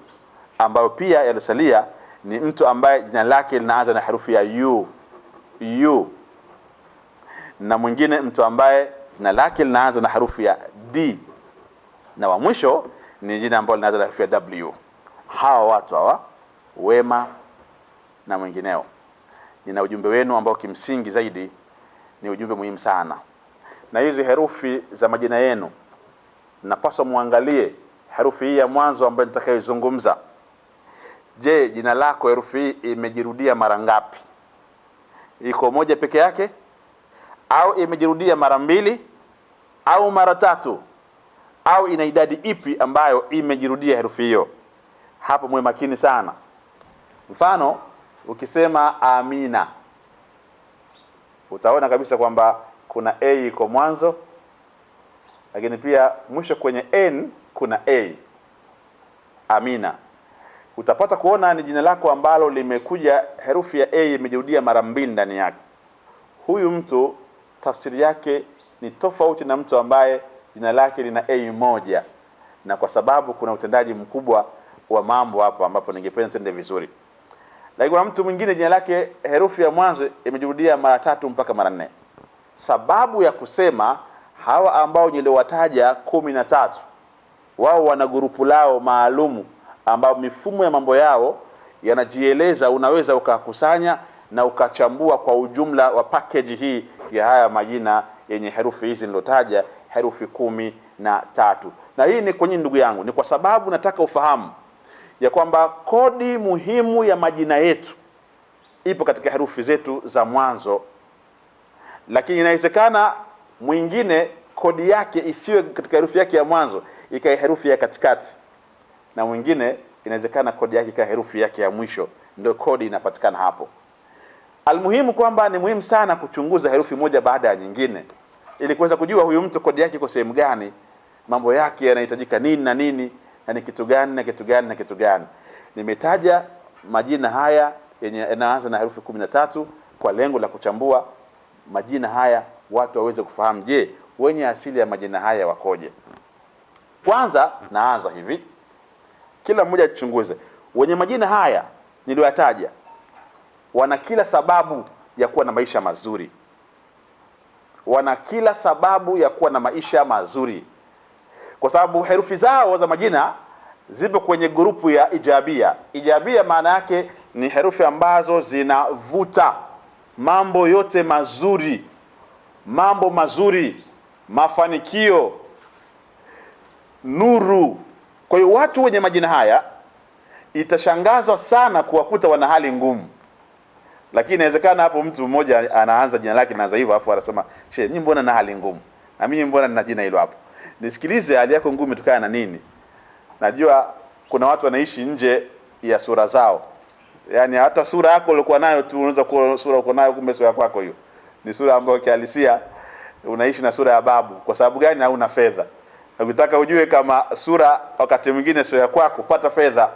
ambayo pia yalosalia ni mtu ambaye jina lake linaanza na herufi ya U. U. Na mwingine mtu ambaye jina lake linaanza na herufi ya D. Na wa mwisho ni jina ambalo linaanza na herufi ya W. Hawa watu hawa Wema na mwingineo, nina ujumbe wenu ambao kimsingi zaidi ni ujumbe muhimu sana. Na hizi herufi za majina yenu napaswa muangalie herufi hii ya mwanzo ambayo nitakayozungumza. Je, jina lako herufi hii imejirudia mara ngapi? Iko moja peke yake, au imejirudia mara 2 au mara 3, au ina idadi ipi ambayo imejirudia herufi hiyo? Hapo muwe makini sana. Mfano, ukisema Amina, utaona kabisa kwamba kuna A iko mwanzo, lakini pia mwisho kwenye N kuna A. Amina. utapata kuona ni jina lako ambalo limekuja herufi ya A imejirudia mara 2 ndani yake. Huyu mtu tafsiri yake ni tofauti na mtu ambaye jina lake lina A moja, na kwa sababu kuna utendaji mkubwa wa mambo hapo ambapo ningependa tuende vizuri. Lakini kuna mtu mwingine jina lake herufi ya mwanzo imejirudia mara 3 mpaka mara 4. Sababu ya kusema hawa ambao niliwataja 13 wao wana grupu lao maalumu ambao mifumo ya mambo yao yanajieleza, unaweza ukakusanya na ukachambua kwa ujumla wa package hii ya haya majina yenye herufi hizi nilotaja, herufi 13. Na hii ni kwenye, ndugu yangu, ni kwa sababu nataka ufahamu ya kwamba kodi muhimu ya majina yetu ipo katika herufi zetu za mwanzo, lakini inawezekana mwingine kodi yake isiwe katika herufi yake ya mwanzo, ikae herufi ya katikati, na mwingine inawezekana kodi yake ikae herufi yake ya mwisho, ndio kodi inapatikana hapo. Almuhimu kwamba ni muhimu sana kuchunguza herufi moja baada ya nyingine ili kuweza kujua huyu mtu kodi yake iko sehemu gani, mambo yake yanahitajika nini na nini, na ni kitu gani na kitu gani na kitu gani. Nimetaja majina haya yenye yanaanza na herufi 13 kwa lengo la kuchambua majina haya, watu waweze kufahamu, je, wenye asili ya majina haya wakoje. Kwanza naanza hivi, kila mmoja achunguze wenye majina haya niliyoyataja wana kila sababu ya kuwa na maisha mazuri. Wana kila sababu ya kuwa na maisha mazuri, kwa sababu herufi zao za majina zipo kwenye grupu ya ijabia. Ijabia maana yake ni herufi ambazo zinavuta mambo yote mazuri, mambo mazuri, mafanikio, nuru. Kwa hiyo watu wenye majina haya itashangazwa sana kuwakuta wana hali ngumu. Lakini inawezekana hapo mtu mmoja anaanza jina lake linaanza hivyo, afu anasema, "Shehe, mimi mbona na hali ngumu? Na mimi mbona nina jina hilo hapo?" Nisikilize, hali yako ngumu imetokana na nini? Najua kuna watu wanaishi nje ya sura zao. Yaani hata sura yako ulikuwa nayo tu unaweza kuwa sura uko nayo, kumbe sura yako hiyo ni sura ambayo kihalisia unaishi na sura ya babu. Kwa sababu gani? Hauna fedha. Ukitaka ujue kama sura wakati mwingine sio ya kwako, pata fedha.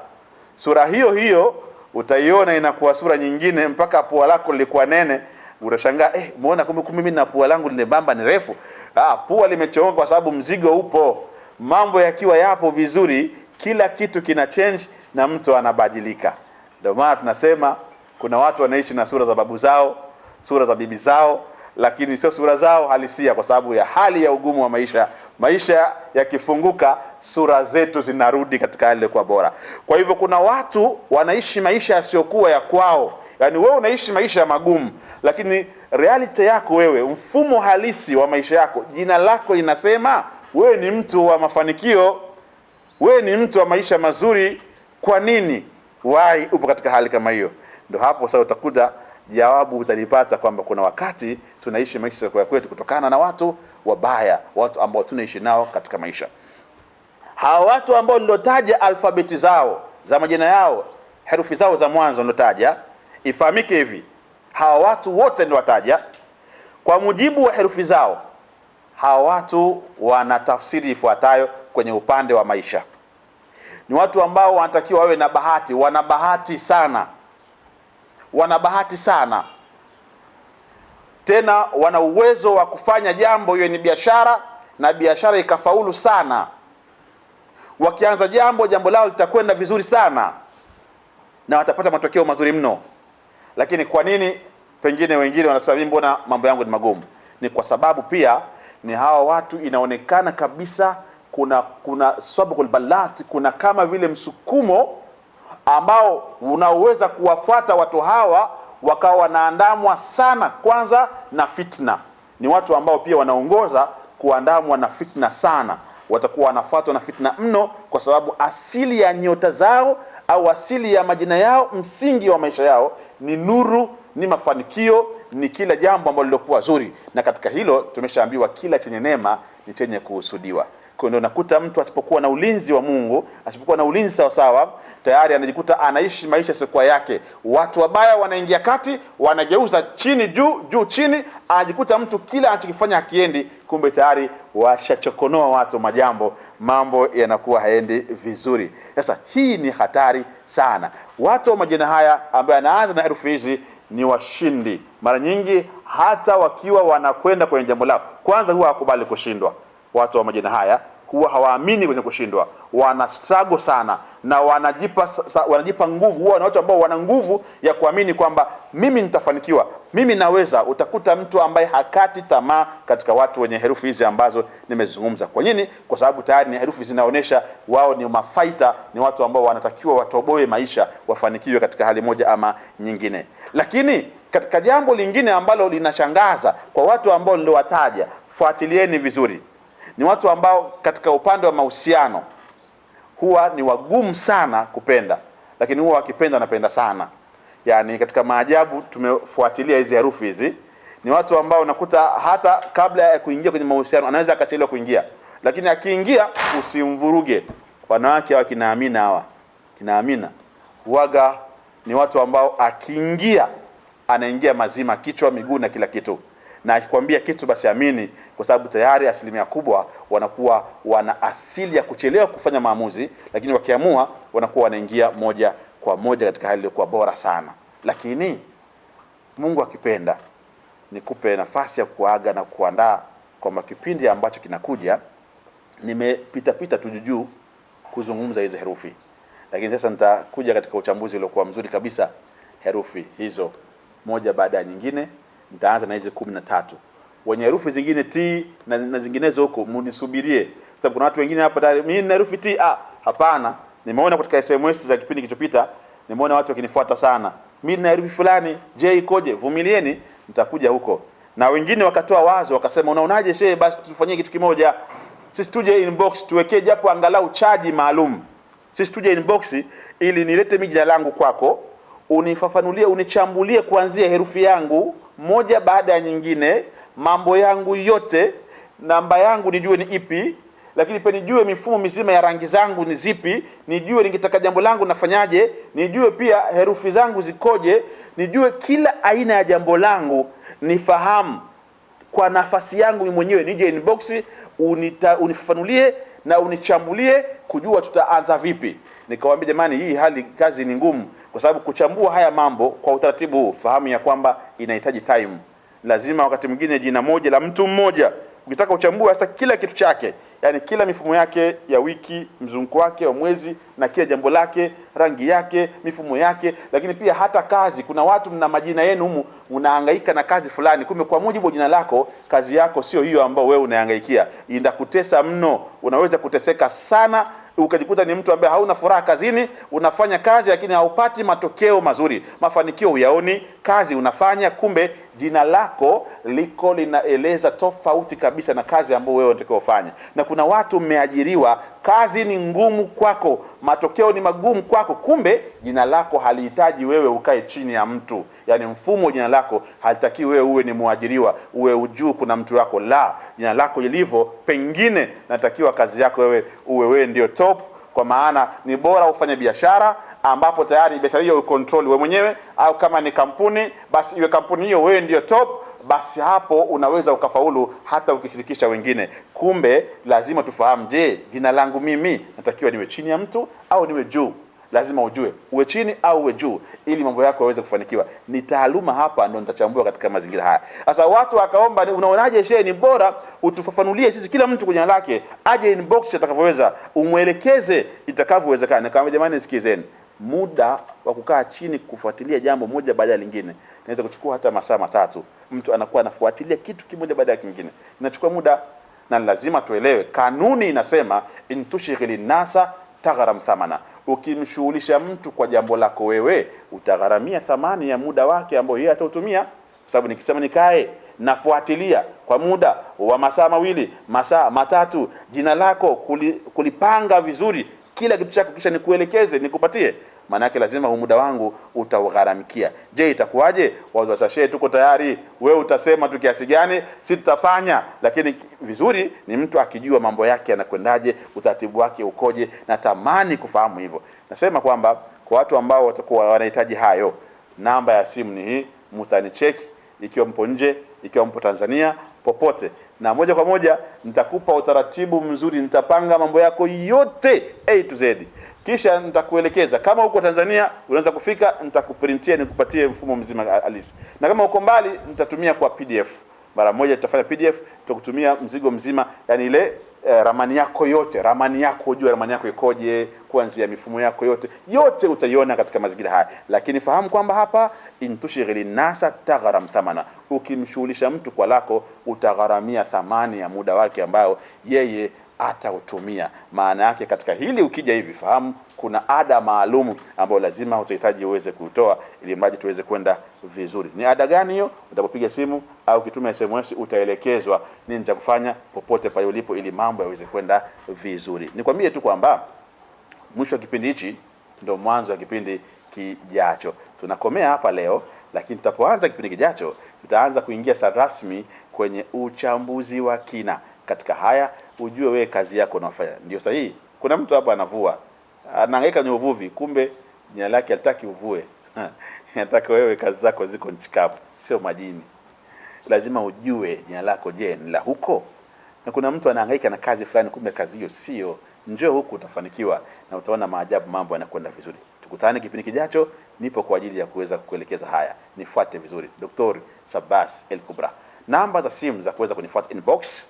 Sura hiyo hiyo utaiona inakuwa sura nyingine, mpaka pua lako lilikuwa nene, unashangaa, muona kumbe mimi na pua langu lilebamba ni refu. Pua limechomoka kwa sababu mzigo upo. Mambo yakiwa yapo vizuri, kila kitu kina change na mtu anabadilika. Ndio maana tunasema kuna watu wanaishi na sura za babu zao, sura za bibi zao, lakini sio sura zao halisia, kwa sababu ya hali ya ugumu wa maisha. Maisha yakifunguka, sura zetu zinarudi katika hali kwa bora. Kwa hivyo kuna watu wanaishi maisha yasiyokuwa ya kwao. Yaani wewe unaishi maisha magumu, lakini reality yako wewe, mfumo halisi wa maisha yako, jina lako linasema wewe ni mtu wa mafanikio, wewe ni mtu wa maisha mazuri. Kwa nini why upo katika hali kama hiyo? Ndio hapo sasa utakuta jawabu utalipata kwamba kuna wakati tunaishi maisha ya kwetu kutokana na watu wabaya, watu ambao tunaishi nao katika maisha. Hawa watu ambao nilotaja alfabeti zao za majina yao, herufi zao za mwanzo nilotaja, ifahamike hivi, hawa watu wote nilotaja kwa mujibu wa herufi zao, hawa watu wana tafsiri ifuatayo kwenye upande wa maisha. Ni watu ambao wanatakiwa wawe na bahati, wana bahati sana. Wana bahati sana. Tena wana uwezo wa kufanya jambo hiyo ni biashara, na biashara ikafaulu sana. Wakianza jambo lao litakwenda vizuri sana na watapata matokeo mazuri mno. Lakini kwa nini pengine wengine wanasema mbona mambo yangu ni magumu? Ni kwa sababu pia ni hawa watu inaonekana kabisa kuna sabqul balat, kuna kama vile msukumo ambao unaweza kuwafuata watu hawa wakawa wanaandamwa sana kwanza na fitna. Ni watu ambao pia wanaongoza kuandamwa na fitna sana. Watakuwa wanafuatwa na fitna mno, kwa sababu asili ya nyota zao au asili ya majina yao, msingi wa maisha yao ni nuru, ni mafanikio, ni kila jambo ambalo lilokuwa zuri. Na katika hilo tumeshaambiwa kila chenye neema ni chenye kuhusudiwa. Kwa ndio nakuta mtu asipokuwa na ulinzi wa Mungu, asipokuwa na ulinzi sawa sawa, tayari anajikuta anaishi maisha sio yake. Watu wabaya wanaingia kati, wanageuza chini juu, juu chini, anajikuta mtu kila anachokifanya hakiendi, kumbe tayari washachokonoa watu mambo yanakuwa haendi vizuri. Sasa hii ni hatari sana. Watu wa majina haya ambao anaanza na herufi hizi ni washindi. Mara nyingi hata wakiwa wanakwenda kwenye jambo lao, kwanza huwa hakubali kushindwa. Watu wa majina haya huwa hawaamini kwenye kushindwa, wana struggle sana na wanajipa nguvu. Huwa na watu ambao wana nguvu ya kuamini kwamba mimi nitafanikiwa, mimi naweza. Utakuta mtu ambaye hakati tamaa katika watu wenye herufi hizi ambazo nimezungumza. Kwa nini? Kwa sababu tayari ni herufi zinaonesha wao ni mafighter, ni watu ambao wanatakiwa watoboe maisha, wafanikiwe katika hali moja ama nyingine. Lakini katika jambo lingine ambalo linashangaza kwa watu ambao ndio wataja, fuatilieni vizuri, ni watu ambao katika upande wa mahusiano huwa ni wagumu sana kupenda, lakini huwa wakipenda wanapenda sana. Yani katika maajabu tumefuatilia hizi herufi hizi, ni watu ambao unakuta hata kabla ya kuingia kwenye mahusiano anaweza akachelewa kuingia, lakini akiingia usimvuruge. Wanawake hawa kina Amina hawa, kina Amina huaga ni watu ambao akiingia anaingia mazima, kichwa, miguu na kila kitu. Na akikwambia kitu basi amini, kwa sababu tayari asilimia kubwa wanakuwa wana asili ya kuchelewa kufanya maamuzi, lakini wakiamua wanakuwa wanaingia moja kwa moja katika hali iliyokuwa bora sana. Lakini Mungu akipenda, nikupe nafasi ya kuaga na kuandaa kwa kipindi ambacho kinakuja. Nimepita tu juu kuzungumza hizo herufi, lakini sasa nitakuja katika uchambuzi uliokuwa mzuri kabisa herufi hizo moja baada ya nyingine. Nitaanza na hizi 13. Wenye herufi zingine T na zinginezo huko mnisubirie, sababu kuna watu wengine hapa tayari mimi na herufi T. Hapana, nimeona katika SMS za kipindi kilichopita, nimeona watu wakinifuata sana, mimi na herufi fulani, je ikoje? Vumilieni, nitakuja huko. Na wengine wakatoa wazo wakasema, unaonaje shehe, basi tufanyie kitu kimoja, sisi tuje inbox tuwekee japo angalau chaji maalum. Sisi tuje inbox ili nilete jina langu kwako, unifafanulie, unichambulie kuanzia herufi yangu moja baada ya nyingine, mambo yangu yote, namba yangu nijue ni ipi, lakini pia nijue mifumo mizima ya rangi zangu ni zipi, nijue nikitaka jambo langu nafanyaje, nijue pia herufi zangu zikoje, nijue kila aina ya jambo langu, nifahamu kwa nafasi yangu mimi mwenyewe. Nije inbox unifafanulie na unichambulie kujua tutaanza vipi. Nikamwambia jamani, hii kazi ni ngumu, kwa sababu kuchambua haya mambo kwa utaratibu huu, fahamu ya kwamba inahitaji time. Lazima wakati mwingine jina moja la mtu mmoja ukitaka uchambue hasa kila kitu chake, yani kila mifumo yake ya wiki, mzunguko wake wa mwezi, na kila jambo lake, rangi yake, mifumo yake, lakini pia hata kazi. Kuna watu mna majina yenu humu unahangaika na kazi fulani, kumbe kwa mujibu wa jina lako kazi yako sio hiyo ambao wewe unahangaikia. Indakutesa mno, unaweza kuteseka sana, ukajikuta ni mtu ambaye hauna furaha kazini, unafanya kazi lakini haupati matokeo mazuri, mafanikio huyaoni. Kazi unafanya, kumbe jina lako liko linaeleza tofauti kabisa na kazi ambayo wewe unatakiwa ufanye. Na kuna watu mmeajiriwa, kazi ni ngumu kwako, matokeo ni magumu kwako, kumbe jina lako halihitaji wewe ukae chini ya mtu. Yani mfumo jina lako halitaki wewe uwe ni muajiriwa, uwe ujuu kuna mtu wako. La, jina lako lilivyo, pengine natakiwa kazi yako wewe ndio top, kwa maana ni bora ufanye biashara ambapo tayari biashara hiyo ukontrol wewe mwenyewe, au kama ni kampuni basi iwe kampuni hiyo wewe ndio top, basi hapo unaweza ukafaulu hata ukishirikisha wengine. Kumbe lazima tufahamu, je, jina langu mimi natakiwa niwe chini ya mtu au niwe juu? Lazima ujue uwe chini au uwe juu ili mambo yako yaweze kufanikiwa. Ni taaluma hapa ndio nitachambua katika mazingira haya. Sasa watu wakaomba, unaonaje shehe, ni bora utufafanulie sisi kila mtu kwenye lake, aje inbox atakavyoweza, umuelekeze itakavyowezekana. Nikamwambia jamani, sikizeni, muda wa kukaa chini kufuatilia jambo moja baada ya lingine inaweza kuchukua hata masaa 3. Mtu anakuwa anafuatilia kitu kimoja baada ya kingine, inachukua muda. Na lazima tuelewe, kanuni inasema intushghilin nasa tagharam thamana. Ukimshughulisha mtu kwa jambo lako wewe, utagharamia thamani ya muda wake ambao yeye atautumia. Kwa sababu nikisema nikae nafuatilia kwa muda wa masaa 2, masaa 3, jina lako kulipanga vizuri kila kitu chako kisha nikuelekeze nikupatie, maana yake lazima muda wangu utaugharamikia. Je, itakuwaje? Wazwasashe tuko tayari, wewe utasema tu kiasi gani, si tutafanya. Lakini vizuri ni mtu akijua mambo yake yanakwendaje, utaratibu wake ukoje. Natamani kufahamu hivyo. Nasema kwamba kwa watu ambao watakuwa wanahitaji hayo, namba ya simu ni hii, mtanicheki ikiwa mpo nje, ikiwa mpo Tanzania, popote, na moja kwa moja nitakupa utaratibu mzuri. Nitapanga mambo yako yote A to Z, kisha nitakuelekeza. Kama uko Tanzania unaweza kufika, nitakuprintia nikupatie mfumo mzima halisi, na kama uko mbali nitatumia kwa PDF. Mara moja tutafanya PDF, tutakutumia mzigo mzima, yani ile ramani yako yote, ramani yako, ujue ramani yako ikoje, kuanzia mifumo yako yote utaiona katika mazingira haya. Lakini fahamu kwamba hapa intushghili nasa tagharam thamana, ukimshughulisha mtu kwa lako utagharamia thamani ya muda wake ambao yeye atautumia. Maana yake katika hili ukija hivi, fahamu kuna ada maalum ambayo lazima utahitaji uweze kutoa ili mradi tuweze kwenda vizuri. Ni ada gani hiyo? Utapopiga simu au ukituma SMS utaelekezwa nini cha kufanya popote pale ulipo ili mambo yaweze kwenda vizuri. Nikwambie tu kwamba mwisho wa kipindi hichi ndio mwanzo wa kipindi kijacho. Tunakomea hapa leo, lakini tutapoanza kipindi kijacho tutaanza kuingia rasmi kwenye uchambuzi wa kina. Katika haya ujue wewe kazi yako unafanya ndio sahihi. Kuna mtu hapa anavua, anahangaika kwenye uvuvi, kumbe jina lake hataki uvue. Nataka wewe kazi zako ziko nchi kavu, sio majini. Lazima ujue jina lako je ni la huko. Na kuna mtu anahangaika na kazi fulani, kumbe kazi hiyo sio. Njoo huku utafanikiwa na utaona maajabu, mambo yanakwenda vizuri. Tukutane kipindi kijacho, nipo kwa ajili ya kuweza kukuelekeza haya. Nifuate vizuri, Dr. Sabbas El Kubra. Namba za simu za kuweza kunifuata inbox,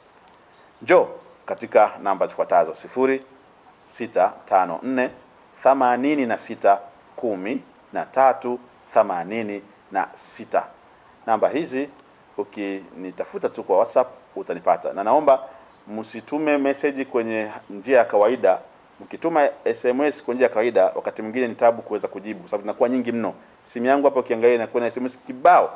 njoo katika namba zifuatazo: 0654 86 13 86. Namba hizi ukinitafuta tu kwa WhatsApp utanipata. Na naomba msitume message kwenye njia ya kawaida. Mkituma SMS kwa njia ya kawaida, wakati mwingine ni tabu kuweza kujibu sababu zinakuwa nyingi mno. Simu yangu hapa ukiangalia inakuwa na SMS kibao.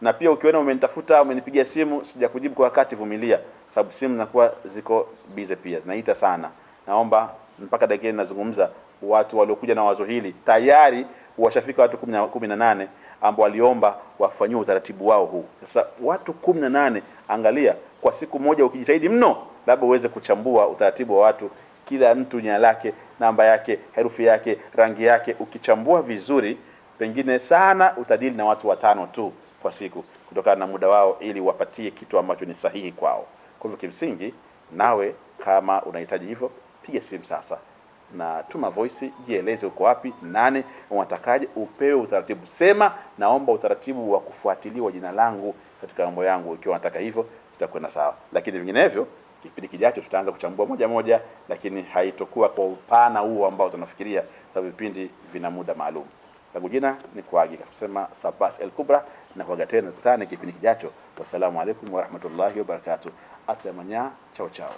Na pia ukiona umenitafuta, umenipigia simu sijakujibu kwa wakati, vumilia sababu simu zinakuwa ziko busy pia, zinaita sana. Naomba mpaka dakika ninazungumza watu waliokuja na wazo hili tayari washafika watu 18 ambao waliomba wafanywe utaratibu wao huu. Sasa watu 18, angalia kwa siku moja ukijitahidi mno, labda uweze kuchambua utaratibu wa watu, kila mtu jina lake, namba yake, herufi yake, rangi yake. Ukichambua vizuri, pengine sana utadili na watu 5 tu kwa siku kutokana na muda wao, ili wapatie kitu ambacho ni sahihi kwao. Kwa hivyo kimsingi, nawe kama unahitaji hivyo, piga simu sasa na tuma voice, jieleze uko wapi, nani unatakaje, upewe utaratibu. Sema naomba utaratibu wa kufuatiliwa jina langu katika mambo yangu. Ikiwa unataka hivyo, tutakwenda sawa. Lakini vinginevyo, kipindi kijacho tutaanza kuchambua moja moja, lakini haitokuwa kwa upana huo ambao tunafikiria, sababu vipindi vina muda maalum. Langu jina ni kuagika kusema Sabbas El Kubra, na kuaga tena tukutane kipindi kijacho. Wassalamu alaikum warahmatullahi wabarakatuh. Atamanya, chao chao.